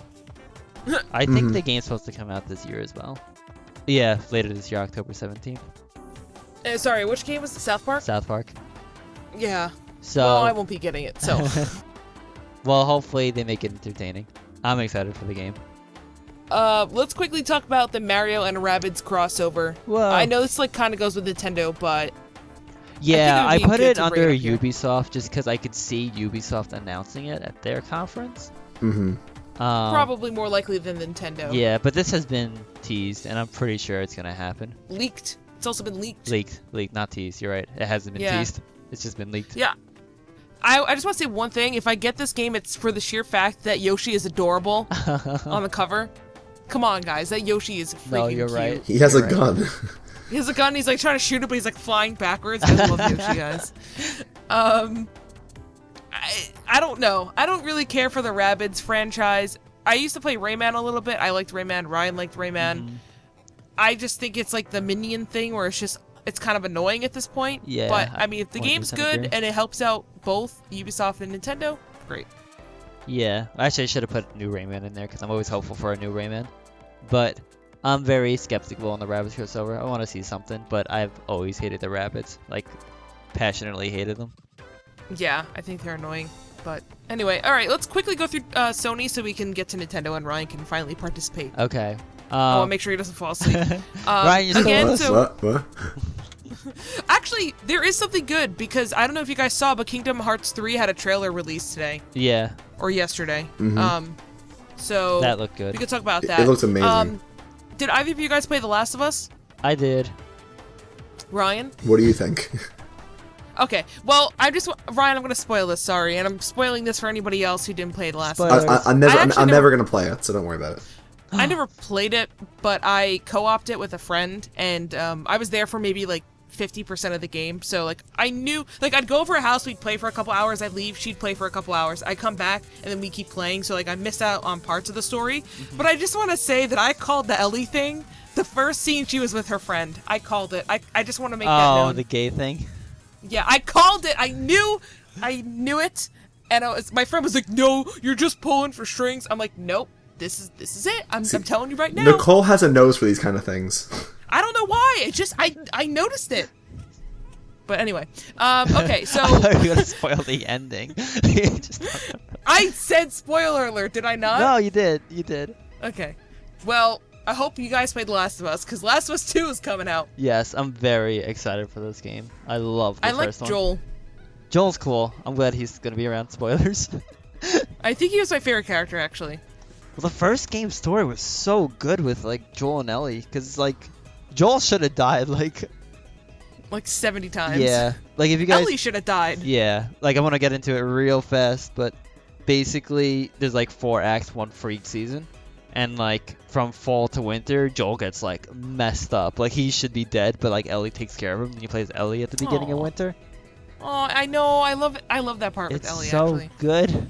I think the game's supposed to come out this year as well. Yeah, later this year, October 17th. Sorry, which game was it? South Park? South Park. Yeah. So. Well, I won't be getting it, so. Well, hopefully they make it entertaining. I'm excited for the game. Let's quickly talk about the Mario and Rabbids crossover. Whoa. I know this like kind of goes with Nintendo, but yeah, I put it under here. Ubisoft just because I could see Ubisoft announcing it at their conference. Mm-hmm. Probably more likely than Nintendo. Yeah, but this has been teased, and I'm pretty sure it's gonna happen. Leaked. It's also been leaked. Leaked, not teased. You're right. It hasn't been teased. It's just been leaked. Yeah. I just want to say one thing. If I get this game, it's for the sheer fact that Yoshi is adorable on the cover. Come on, guys. That Yoshi is freaking No, you're cute. right. He has a gun. He has a gun. He's like trying to shoot it, but he's like flying backwards. I love Yoshi, guys. I don't know. I don't really care for the Rabbids franchise. I used to play Rayman a little bit. I liked Rayman. Ryan liked Rayman. Mm-hmm. I just think it's like the Minion thing where it's kind of annoying at this point. Yeah, But, I mean, if the game's good agree. and it helps out both Ubisoft and Nintendo, great. Yeah, actually, I should have put new Rayman in there because I'm always hopeful for a new Rayman. But I'm very skeptical on the Rabbids crossover. I want to see something, but I've always hated the Rabbids. Like, passionately hated them. Yeah, I think they're annoying. But anyway, all right, let's quickly go through Sony so we can get to Nintendo and Ryan can finally participate. Okay. I want to make sure he doesn't fall asleep. Ryan, you're again, so What? actually, there is something good because I don't know if you guys saw, but Kingdom Hearts 3 had a trailer released today. Yeah. Or yesterday. Mm-hmm. So that looked good. We could talk about that. It looks amazing. Did either of you guys play The Last of Us? I did. Ryan? What do you think? Okay, well, Ryan, I'm going to spoil this, sorry, and I'm spoiling this for anybody else who didn't play The Last of Us. I'm never gonna play it, so don't worry about it. I never played it, but I co-opted it with a friend, and I was there for maybe like 50% of the game, so like I knew, like I'd go over a house, we'd play for a couple hours, I'd leave, she'd play for a couple hours, I'd come back, and then we keep playing, so like I missed out on parts of the story. But I just want to say that I called the Ellie thing the first scene she was with her friend. I called it. I just want to make that known. Oh, the gay thing? Yeah, I called it. I knew it. And my friend was like, "No, you're just pulling for strings." I'm like, "Nope, this is it. I'm telling you right now." Nicole has a nose for these kind of things. I don't know why. It just I noticed it. But anyway, okay, so I thought you were gonna spoil the ending. I said spoiler alert, did I not? No, you did. You did. Okay. Well, I hope you guys played The Last of Us, because Last of Us 2 is coming out. Yes, I'm very excited for this game. I love the first one. I like Joel. Joel's cool. I'm glad he's gonna be around. Spoilers. I think he was my favorite character, actually. Well, the first game's story was so good with like Joel and Ellie, because like Joel should have died like 70 times. Yeah, like if you guys. Ellie should have died. Yeah, like I want to get into it real fast, but basically there's like 4 acts, one for each season, and like from fall to winter, Joel gets like messed up. Like he should be dead, but like Ellie takes care of him, and he plays Ellie at the beginning of winter. Oh, I know. I love that part with Ellie. It's so actually. good.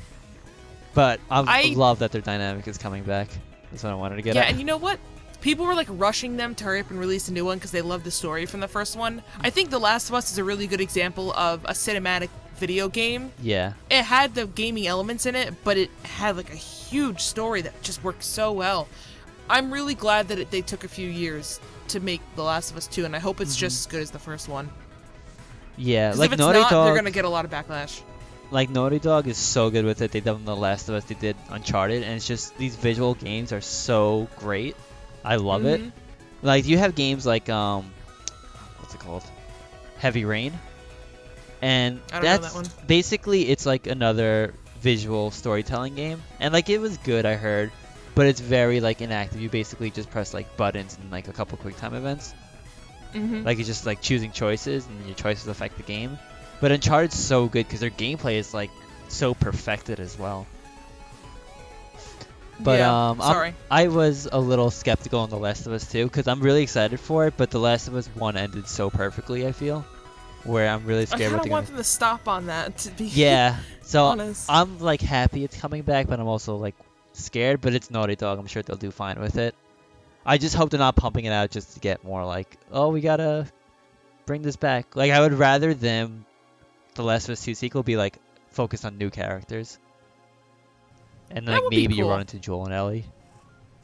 But I love that their dynamic is coming back. That's what I wanted to get at. Yeah, and you know what? people were like rushing them to hurry up and release a new one because they loved the story from the first one. I think The Last of Us is a really good example of a cinematic video game. Yeah. It had the gaming elements in it, but it had like a huge story that just worked so well. I'm really glad that they took a few years to make The Last of Us 2, and I hope it's just as good as the first one. Yeah, like if it's Naughty not, Dog, they're gonna get a lot of backlash. Like Naughty Dog is so good with it. They done The Last of Us, they did Uncharted, and it's just these visual games are so great. I love it. Like you have games like what's it called? Heavy Rain. And I don't know that one. Basically it's like another visual storytelling game. And like it was good, I heard, but it's very like inactive. You basically just press like buttons and like a couple quick time events. Like it's just like choosing choices, and your choices affect the game. But Uncharted's so good because their gameplay is like so perfected as well. But sorry. I was a little skeptical on The Last of Us 2 because I'm really excited for it, but The Last of Us 1 ended so perfectly, I feel, where I'm really scared. I kind of want them to stop on that, to be yeah. So honest. I'm like happy it's coming back, but I'm also like scared. But it's Naughty Dog. I'm sure they'll do fine with it. I just hope they're not pumping it out just to get more like, oh, we gotta bring this back. Like I would rather them, The Last of Us 2 sequel, be like focused on new characters. And like maybe you run into Joel and Ellie.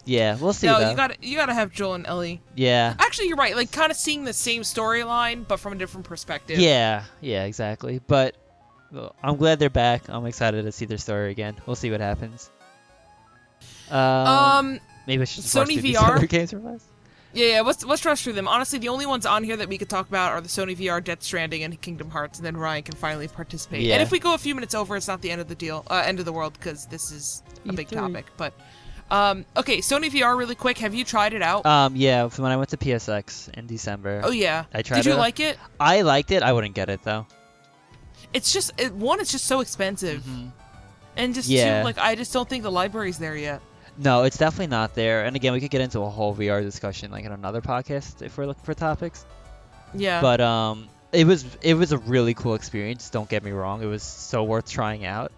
Yeah, we'll see. No, though. you gotta have Joel and Ellie. Yeah. Actually, you're right. Like kind of seeing the same storyline, but from a different perspective. Yeah, exactly. But I'm glad they're back. I'm excited to see their story again. We'll see what happens. Maybe I should just Sony these VR other games from us. Yeah. Let's rush through them. Honestly, the only ones on here that we could talk about are the Sony VR, Death Stranding, and Kingdom Hearts, and then Ryan can finally participate. Yeah. And if we go a few minutes over, it's not the end of the end of the world, because this is a big topic. But okay, Sony VR, really quick. Have you tried it out? Yeah. When I went to PSX in December. Oh yeah. I tried. Did you like it? I liked it. I wouldn't get it though. It's just it's just so expensive, and just two, like I just don't think the library's there yet. No, it's definitely not there. And again, we could get into a whole VR discussion like in another podcast if we're looking for topics. Yeah. But it was a really cool experience. Don't get me wrong; it was so worth trying out.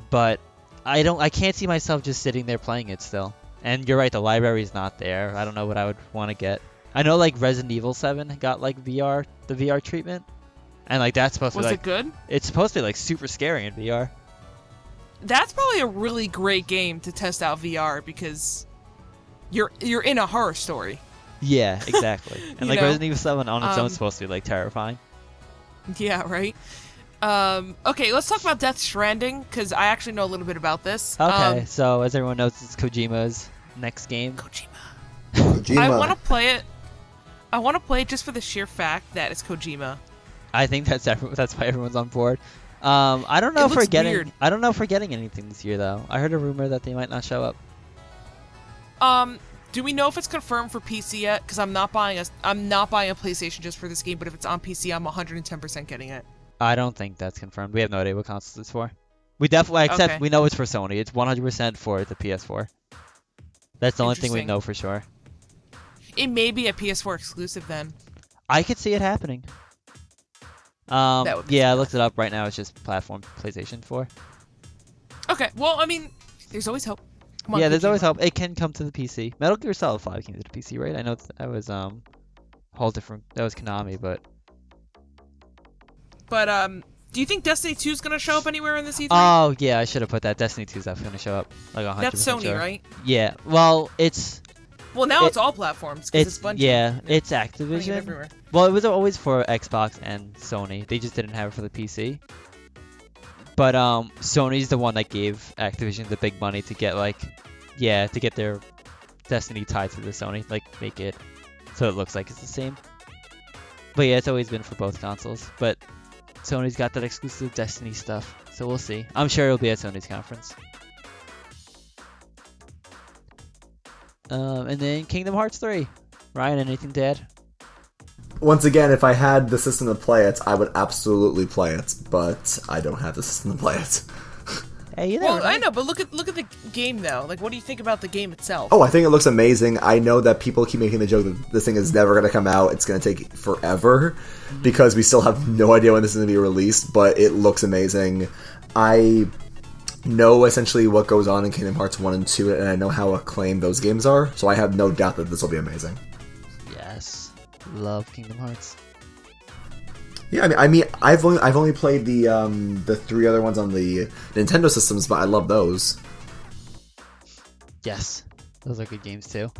But I can't see myself just sitting there playing it still. And you're right, the library's not there. I don't know what I would want to get. I know like Resident Evil 7 got like the VR treatment, and like that's supposed to be like, was it good? It's supposed to be like super scary in VR. That's probably a really great game to test out VR because you're in a horror story. Yeah, exactly. And like know? Resident Evil 7 on its own is supposed to be like terrifying. Yeah, right. Okay, let's talk about Death Stranding because I actually know a little bit about this. Okay, so as everyone knows, it's Kojima's next game. Kojima. I want to play it. I want to play it just for the sheer fact that it's Kojima. I think that's why everyone's on board. I don't know if we're getting. Weird. I don't know if we're getting anything this year though. I heard a rumor that they might not show up. Do we know if it's confirmed for PC yet? Because I'm not buying a PlayStation just for this game. But if it's on PC, I'm 110% getting it. I don't think that's confirmed. We have no idea what console it's for. We definitely we know it's for Sony. It's 100% for the PS4. That's the only thing we know for sure. It may be a PS4 exclusive then. I could see it happening. That would be yeah, I looked it up right now. It's just platform PlayStation 4. Okay, well, I mean, there's always hope. Come on, yeah, there's Kojima. always hope. It can come to the PC. Metal Gear Solid 5 came to the PC, right? I know that was whole different. That was Konami, but do you think Destiny 2 is gonna show up anywhere in this E3? oh yeah, I should have put that. Destiny 2 is definitely gonna show up. Like 100%. That's Sony, sure. right? Yeah. Well, it's. Well, now it's all platforms because it's Bungie. Yeah, it's Putting it Activision. everywhere. Well, it was always for Xbox and Sony. They just didn't have it for the PC. But Sony's the one that gave Activision the big money to get to get their Destiny tied to the Sony, like make it so it looks like it's the same. But yeah, it's always been for both consoles. But Sony's got that exclusive Destiny stuff, so we'll see. I'm sure it'll be at Sony's conference. And then Kingdom Hearts 3. Ryan, anything to add? Once again, if I had the system to play it, I would absolutely play it, but I don't have the system to play it. Hey, Well, I know, but look at the game though. Like, what do you think about the game itself? Oh, I think it looks amazing. I know that people keep making the joke that this thing is never going to come out. It's going to take forever because we still have no idea when this is going to be released, but it looks amazing. I know essentially what goes on in Kingdom Hearts 1 and 2, and I know how acclaimed those games are, so I have no doubt that this will be amazing. Yes. Love Kingdom Hearts. Yeah, I've only played the 3 other ones on the Nintendo systems, but I love those. Yes. Those are good games too.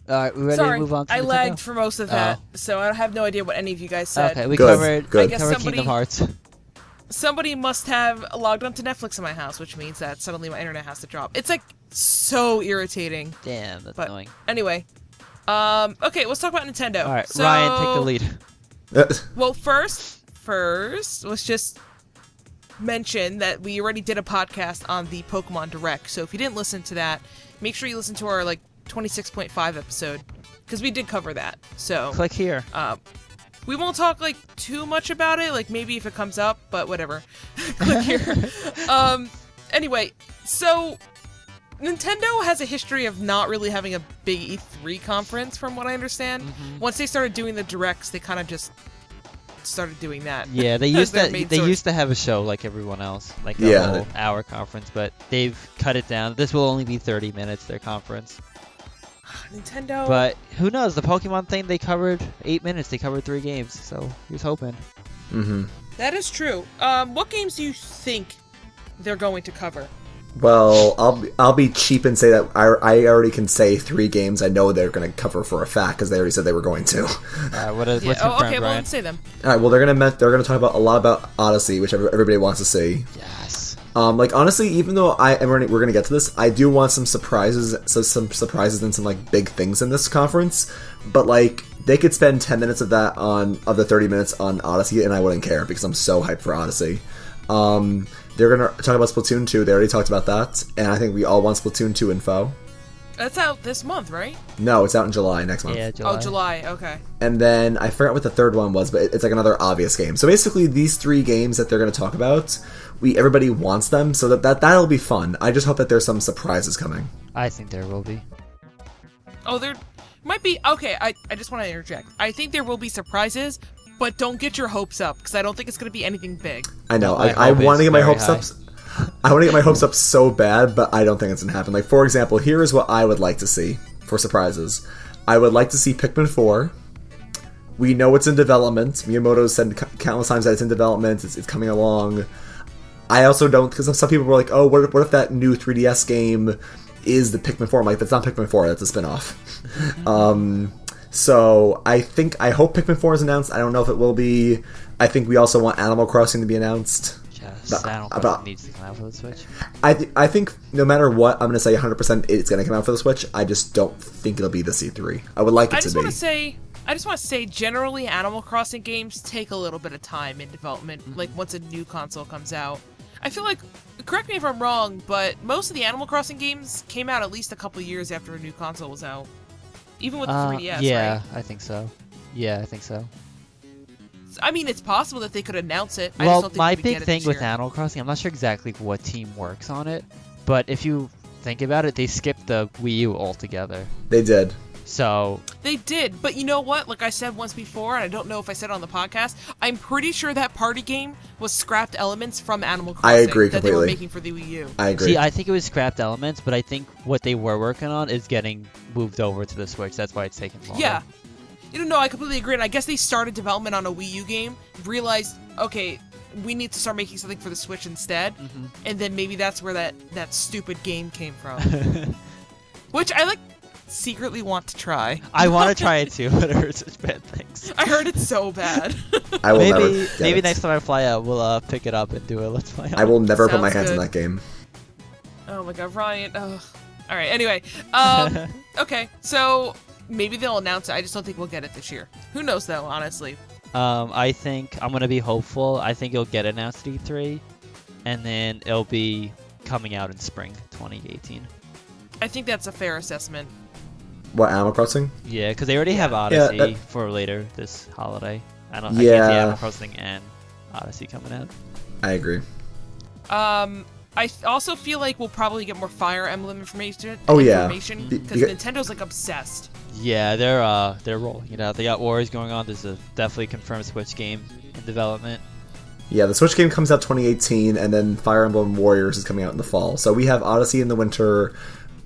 Alright, we ready Sorry, to move on to I Nintendo? lagged for most of that, so I have no idea what any of you guys said. Okay, we Good. covered I guess Kingdom Hearts. Somebody must have logged onto Netflix in my house, which means that suddenly my internet has to drop. It's like so irritating. Damn, that's But annoying. anyway, okay, let's talk about Nintendo. Alright, so, Ryan, take the lead. Well, first, let's just mention that we already did a podcast on the Pokemon Direct. So if you didn't listen to that, make sure you listen to our 26.5 episode, because we did cover that. So Click here. we won't talk too much about it, maybe if it comes up, but whatever. Click here. Anyway, so Nintendo has a history of not really having a big E3 conference, from what I understand. Mm-hmm. Once they started doing the directs, they kind of just started doing that. Yeah, they as used their to. main They source. used to have a show like everyone else, like a Yeah. whole hour conference, but they've cut it down. This will only be 30 minutes. Their conference. Nintendo. But who knows? The Pokemon thing, they covered 8 minutes. They covered 3 games, so here's hoping. Mm-hmm. That is true. What games do you think they're going to cover? Well, I'll be cheap and say that I already can say 3 games I know they're going to cover for a fact, because they already said they were going to. What's Yeah. confirmed, Okay, well, Brian? let's say them. All right, well they're gonna talk about a lot about Odyssey, which everybody wants to see. Yes. Honestly, even though we're gonna get to this, I do want some surprises, and some big things in this conference. But they could spend 10 minutes of the 30 minutes on Odyssey, and I wouldn't care, because I'm so hyped for Odyssey. They're gonna talk about Splatoon 2. They already talked about that, and I think we all want Splatoon 2 info. That's out this month, right? No, it's out in July, next month. Yeah, July. Oh, July. Okay. And then I forgot what the third one was, but it's another obvious game. So basically, these 3 games that they're going to talk about, everybody wants them, so that'll be fun. I just hope that there's some surprises coming. I think there will be. Oh, there might be. Okay, I just want to interject. I think there will be surprises, but don't get your hopes up, because I don't think it's going to be anything big. I know. My I hope want to is get my very hopes high. up. I want to get my hopes up so bad, but I don't think it's going to happen. For example, here is what I would like to see for surprises. I would like to see Pikmin 4. We know it's in development. Miyamoto said countless times that it's in development. It's coming along. I also don't, because some people were like, oh, what if that new 3DS game is the Pikmin 4? I'm like, that's not Pikmin 4, that's a spin-off. So I hope Pikmin 4 is announced. I don't know if it will be. I think we also want Animal Crossing to be announced. Yes, Animal Crossing needs to come out for the Switch. I think no matter what, I'm going to say 100% it's going to come out for the Switch. I just don't think it'll be the C3. I would like it to be. I just want to say, generally, Animal Crossing games take a little bit of time in development, once a new console comes out. I feel like, correct me if I'm wrong, but most of the Animal Crossing games came out at least a couple years after a new console was out. Even with the 3DS, yeah, right? I think so. Yeah, I think so. I mean, it's possible that they could announce it. I just Well, don't think my we would big get it thing this with year. Animal Crossing, I'm not sure exactly what team works on it, but if you think about it, they skipped the Wii U altogether. They did. So They did, but you know what? Like I said once before, and I don't know if I said it on the podcast, I'm pretty sure that party game was scrapped elements from Animal Crossing I agree that they were completely. making for the Wii U. I agree. see, I think it was scrapped elements, but I think what they were working on is getting moved over to the Switch. That's why it's taking longer. Yeah. No, I completely agree. And I guess they started development on a Wii U game, realized, okay, we need to start making something for the Switch instead. Mm-hmm. And then maybe that's where that stupid game came from. Which I secretly want to try. I want to try it too, but I heard such bad things. I heard it's so bad. I will never Maybe get maybe it. next time I fly out, we'll pick it up and do it. Let's play. I will never put my Sounds hands in good. that game. Oh my god, Ryan. Ugh. All right. Anyway, okay. So maybe they'll announce it. I just don't think we'll get it this year. Who knows, though? Honestly. I think I'm gonna be hopeful. I think it'll get announced at E3, and then it'll be coming out in spring 2018. I think that's a fair assessment. What, Animal Crossing? Yeah, because they already have Odyssey for later this holiday. I can't see Animal Crossing and Odyssey coming out. I agree. I also feel like we'll probably get more Fire Emblem information. Oh, yeah. Because Nintendo's obsessed. Yeah, they're rolling it out. They got Wars going on. There's a definitely confirmed Switch game in development. Yeah, the Switch game comes out 2018, and then Fire Emblem Warriors is coming out in the fall. So we have Odyssey in the winter,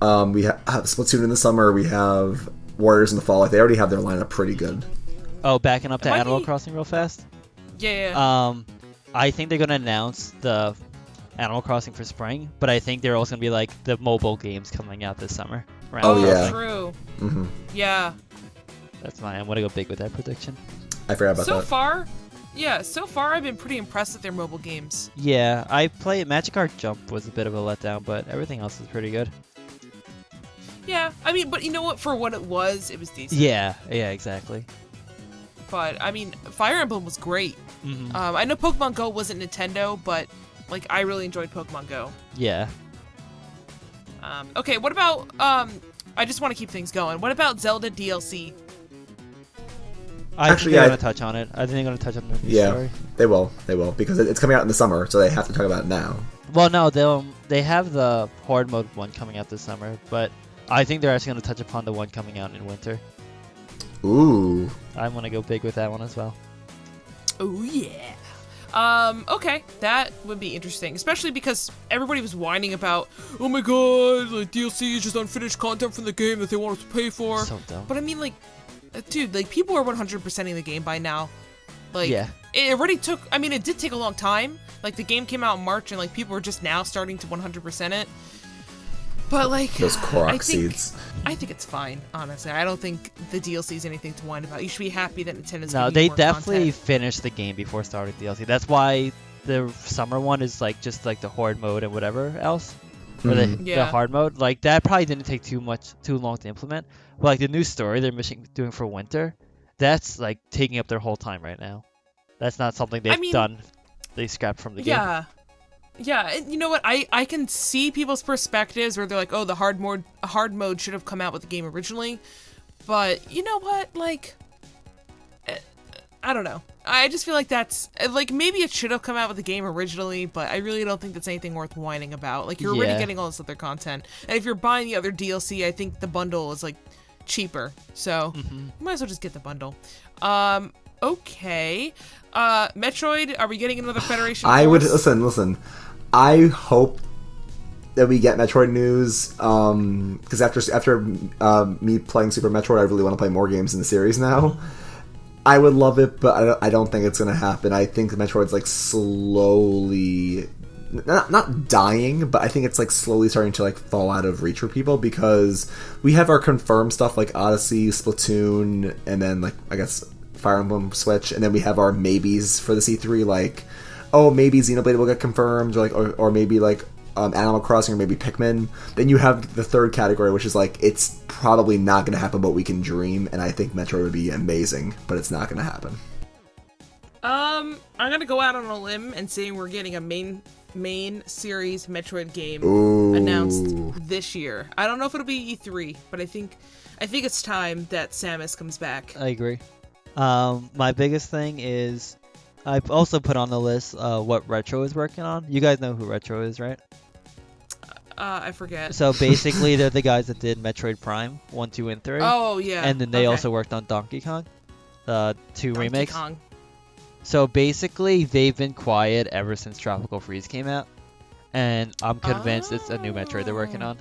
we have Splatoon in the summer, we have Warriors in the fall. Like, they already have their lineup pretty good. Oh, backing up to Animal Crossing real fast. Yeah. I think they're gonna announce the Animal Crossing for spring, but I think they're also gonna be like the mobile games coming out this summer. Right? Oh, yeah. True. Mm-hmm. Yeah. That's mine. I'm gonna go big with that prediction. I forgot about that. So far I've been pretty impressed with their mobile games. Yeah, I played Magic Art Jump was a bit of a letdown, but everything else is pretty good. Yeah, I mean, but you know what? For what it was decent. Yeah, exactly. But I mean, Fire Emblem was great. Mm-hmm. I know Pokemon Go wasn't Nintendo, but like I really enjoyed Pokemon Go. Yeah. Okay, what about I just want to keep things going. What about Zelda DLC? I think they're going to touch on it. I think they're going to touch on the new story. They will, because it's coming out in the summer, so they have to talk about it now. Well, no, they have the Horde Mode one coming out this summer, but I think they're actually going to touch upon the one coming out in winter. Ooh. I'm going to go big with that one as well. Oh, yeah. Okay, that would be interesting, especially because everybody was whining about, oh my god, like DLC is just unfinished content from the game that they want us to pay for. So dumb. But I mean, like, dude, like people are 100%ing the game by now. Like, yeah. It already took. I mean, it did take a long time. Like the game came out in March, and like people are just now starting to 100% it. But like those Korok seeds. I think it's fine, honestly. I don't think the DLC is anything to whine about. You should be happy that Nintendo's No, giving they you more definitely content. finished the game before starting DLC. That's why the summer one is like just like the Horde Mode and whatever else. Or the hard mode, like that probably didn't take too long to implement. But like the new story they're doing for winter, that's like taking up their whole time right now. That's not something they've done. They scrapped from the game. Yeah, and you know what? I can see people's perspectives where they're like, oh, the hard mode should have come out with the game originally. But you know what? Like, I don't know. I just feel like that's like maybe it should have come out with the game originally, but I really don't think that's anything worth whining about. Like you're already getting all this other content, and if you're buying the other DLC, I think the bundle is like cheaper. So you might as well just get the bundle. Okay. Metroid, are we getting another Federation? I would listen. I hope that we get Metroid news, because after me playing Super Metroid, I really want to play more games in the series now. I would love it, but I don't think it's going to happen. I think Metroid's like slowly, not dying, but I think it's like slowly starting to like fall out of reach for people, because we have our confirmed stuff like Odyssey, Splatoon, and then like I guess Fire Emblem Switch, and then we have our maybes for the C3, like, oh, maybe Xenoblade will get confirmed, or like, or maybe like Animal Crossing, or maybe Pikmin. Then you have the third category, which is like, it's probably not going to happen, but we can dream, and I think Metroid would be amazing, but it's not going to happen. I'm going to go out on a limb and say we're getting a main series Metroid game announced this year. I don't know if it'll be E3, but I think it's time that Samus comes back. I agree. My biggest thing is I've also put on the list what Retro is working on. You guys know who Retro is, right? I forget. So basically, they're the guys that did Metroid Prime 1, 2, and 3. Oh, yeah. And then they also worked on Donkey Kong, 2 remakes. Kong. So basically, they've been quiet ever since Tropical Freeze came out. And I'm convinced it's a new Metroid they're working on.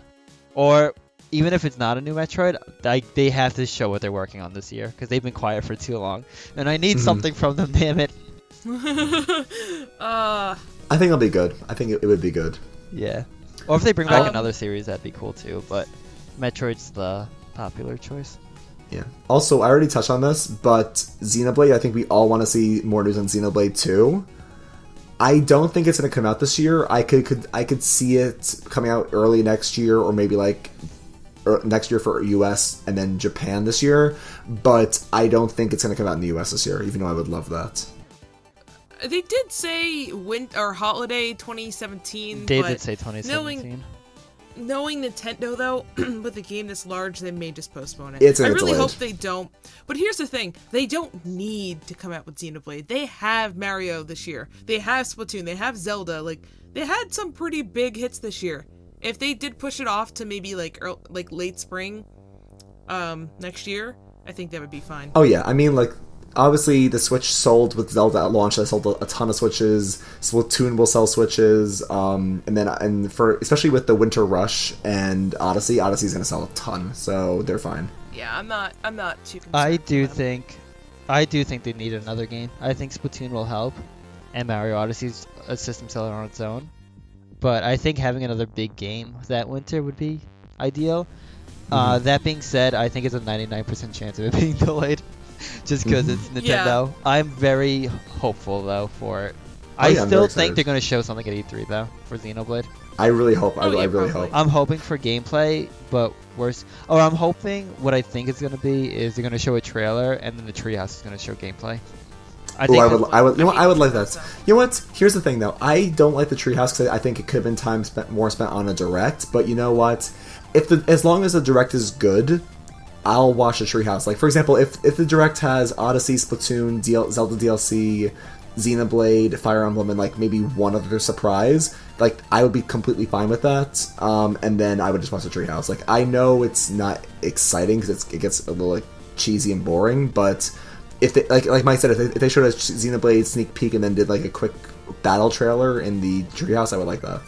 Or even if it's not a new Metroid, they have to show what they're working on this year, because they've been quiet for too long. And I need something from them, damn it. I think it'll be good. I think it would be good. Yeah. Or if they bring back another series, that'd be cool too. But Metroid's the popular choice. Yeah. Also, I already touched on this, but Xenoblade, I think we all want to see more news on Xenoblade 2. I don't think it's going to come out this year. I could see it coming out early next year, or maybe like next year for US and then Japan this year. But I don't think it's going to come out in the US this year, even though I would love that. They did say holiday 2017. They did say 2017. Knowing Nintendo, though, with a game this large, they may just postpone it. It's I really delayed. hope they don't. But here's the thing. They don't need to come out with Xenoblade. They have Mario this year. They have Splatoon. They have Zelda. Like, they had some pretty big hits this year. If they did push it off to maybe, like late spring next year, I think that would be fine. Oh, yeah. I mean, like, obviously the Switch sold with Zelda at launch. They sold a ton of Switches. Splatoon will sell Switches, and for especially with the Winter Rush and Odyssey's going to sell a ton, so they're fine. Yeah, I'm not too concerned. I do think they need another game. I think Splatoon will help, and Mario Odyssey's a system seller on its own. But I think having another big game that winter would be ideal. That being said, I think it's a 99% chance of it being delayed, just because it's Nintendo. Yeah. I'm very hopeful though for it. I'm I very still excited. think they're going to show something at E3 though for Xenoblade. I really hope. I yeah, really probably. hope. I'm hoping for gameplay, but worse. Or I'm hoping what I think it's going to be is they're going to show a trailer and then the Treehouse is going to show gameplay. I think I would. You know what? I would like that. You know what? Here's the thing, though. I don't like the Treehouse because I think it could have been time more spent on a direct. But you know what? As long as the direct is good, I'll watch the Treehouse. Like for example, if the direct has Odyssey, Splatoon, Zelda DLC, Xenoblade, Fire Emblem, and like maybe one other surprise, like I would be completely fine with that. And then I would just watch the Treehouse. Like I know it's not exciting because it gets a little like cheesy and boring, but if they, like Mike said, if they showed a Xenoblade sneak peek and then did like a quick battle trailer in the Treehouse, I would like that.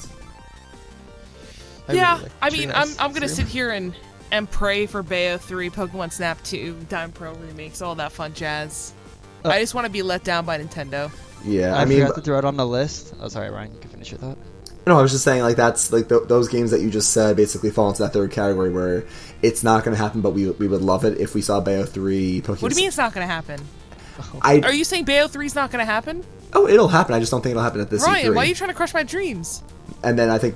Yeah, really like I mean, Treehouse. I'm gonna sit here and pray for Bayo 3, Pokemon Snap 2, Diamond Pro remakes, all that fun jazz. I just want to be let down by Nintendo. Yeah, I mean, forgot to throw it on the list. Oh, sorry, Ryan. You can finish your thought. no, I was just saying like that's like those games that you just said basically fall into that third category where it's not going to happen, but we would love it if we saw Bayo 3. Pokemon. What do you mean it's not gonna happen? Are Are you saying Bayo 3 is not gonna happen? Oh, it'll happen. I just don't think it'll happen at this Ryan, E3. why are you trying to crush my dreams? And then I think,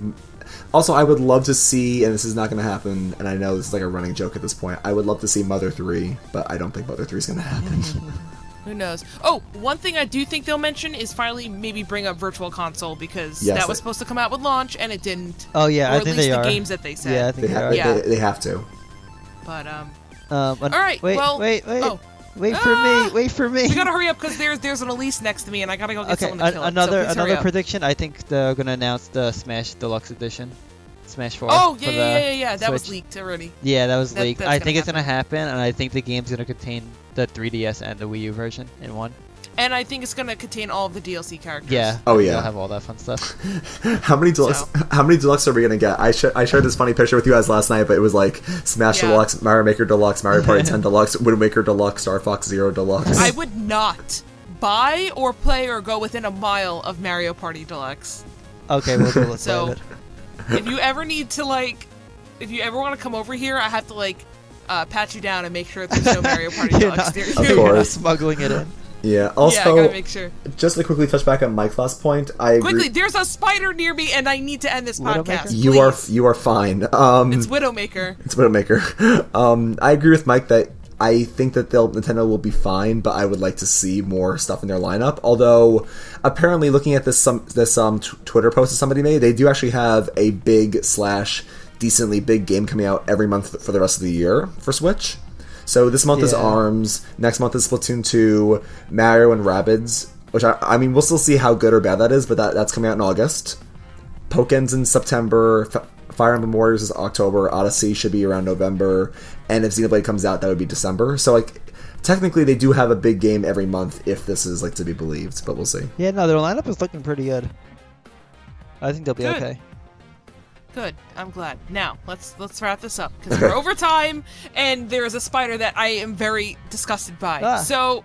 also I would love to see, and this is not going to happen, and I know this is like a running joke at this point, I would love to see Mother 3, but I don't think Mother 3 is going to happen. Who knows? Oh, one thing I do think they'll mention is finally maybe bring up Virtual Console because Yes, that was supposed to come out with launch and it didn't. Oh yeah, or I at think least they the are. games that they said. Yeah, I think they are. Yeah. They have to. But All right, Wait, well- wait. oh. Wait for me. Wait for me. we gotta hurry up because there's an Elise next to me and I gotta go get Okay, someone to kill it. another So please hurry up. prediction. I think they're gonna announce the Smash Deluxe Edition, Smash 4. Oh for yeah. the That was Switch. leaked already. Yeah, that was leaked. that's I gonna think it's gonna happen, and I think the game's gonna contain the 3DS and the Wii U version in one. And I think it's gonna contain all of the DLC characters. Yeah. Oh, yeah. They'll have all that fun stuff. How many deluxe are we gonna get? I shared this funny picture with you guys last night, but it was like Smash Yeah. Deluxe, Mario Maker Deluxe, Mario Party 10 Deluxe, Wind Waker Deluxe, Star Fox Zero Deluxe. I would not buy or play or go within a mile of Mario Party Deluxe. Okay, we'll do So- it. If you ever need to if you ever want to come over here, I have to pat you down and make sure that there's no Mario Party You're Deluxe not, near Of you. you're not course. smuggling it in. Yeah. Yeah, I Also, gotta make sure. just to quickly touch back on Mike's last point, I agree. Quickly, there's a spider near me, and I need to end this Widowmaker? podcast. You are fine. It's Widowmaker. It's Widowmaker. I agree with Mike that I think that Nintendo will be fine, but I would like to see more stuff in their lineup. Although, apparently, looking at this Twitter post that somebody made, they do actually have a decently big game coming out every month for the rest of the year for Switch. So this month is Yeah. ARMS, next month is Splatoon 2, Mario and Rabbids, which I mean, we'll still see how good or bad that is, but that's coming out in August. Pokemon's in September, Fire Emblem Warriors is October, Odyssey should be around November, and if Xenoblade comes out, that would be December. So, technically they do have a big game every month if this is, to be believed, but we'll see. Yeah, no, their lineup is looking pretty good. I think they'll be Good. okay. Good. I'm glad. Now, let's wrap this up because we're over time, and there is a spider that I am very disgusted by. Ah. So,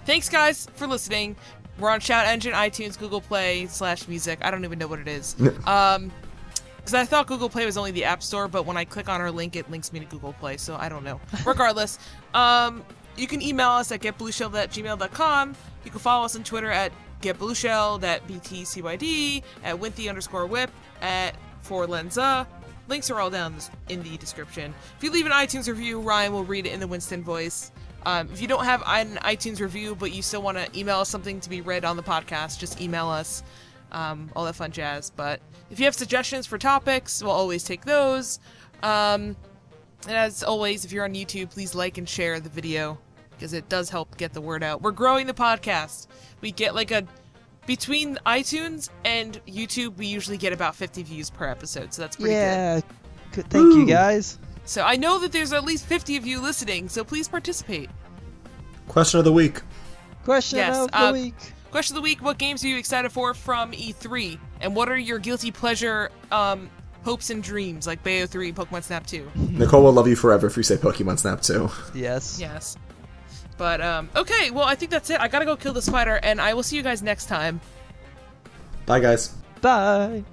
thanks guys for listening. We're on Shout Engine, iTunes, Google Play /music. I don't even know what it is. Because I thought Google Play was only the App Store, but when I click on our link, it links me to Google Play, so I don't know. Regardless, you can email us at getblueshelled@gmail.com. You can follow us on Twitter at getblueshelled, at BTCYD, at Winthy_whip, at @4lenza. Links are all down in the description. If you leave an iTunes review, Ryan will read it in the Winston voice. If you don't have an iTunes review, but you still want to email us something to be read on the podcast, just email us. All that fun jazz. But if you have suggestions for topics, we'll always take those. And as always, if you're on YouTube, please like and share the video because it does help get the word out. We're growing the podcast. We get between iTunes and YouTube, we usually get about 50 views per episode, so that's pretty good. Yeah, good. Thank you guys. So I know that there's at least 50 of you listening, so please participate. Question of the week. Question Yes, of the week. Question of the week: what games are you excited for from E3, and what are your guilty pleasure hopes and dreams, like Bayo 3, Pokemon Snap 2? Nicole will love you forever if you say Pokemon Snap 2. Yes. Yes. But okay, well, I think that's it. I gotta go kill the spider, and I will see you guys next time. Bye, guys. Bye.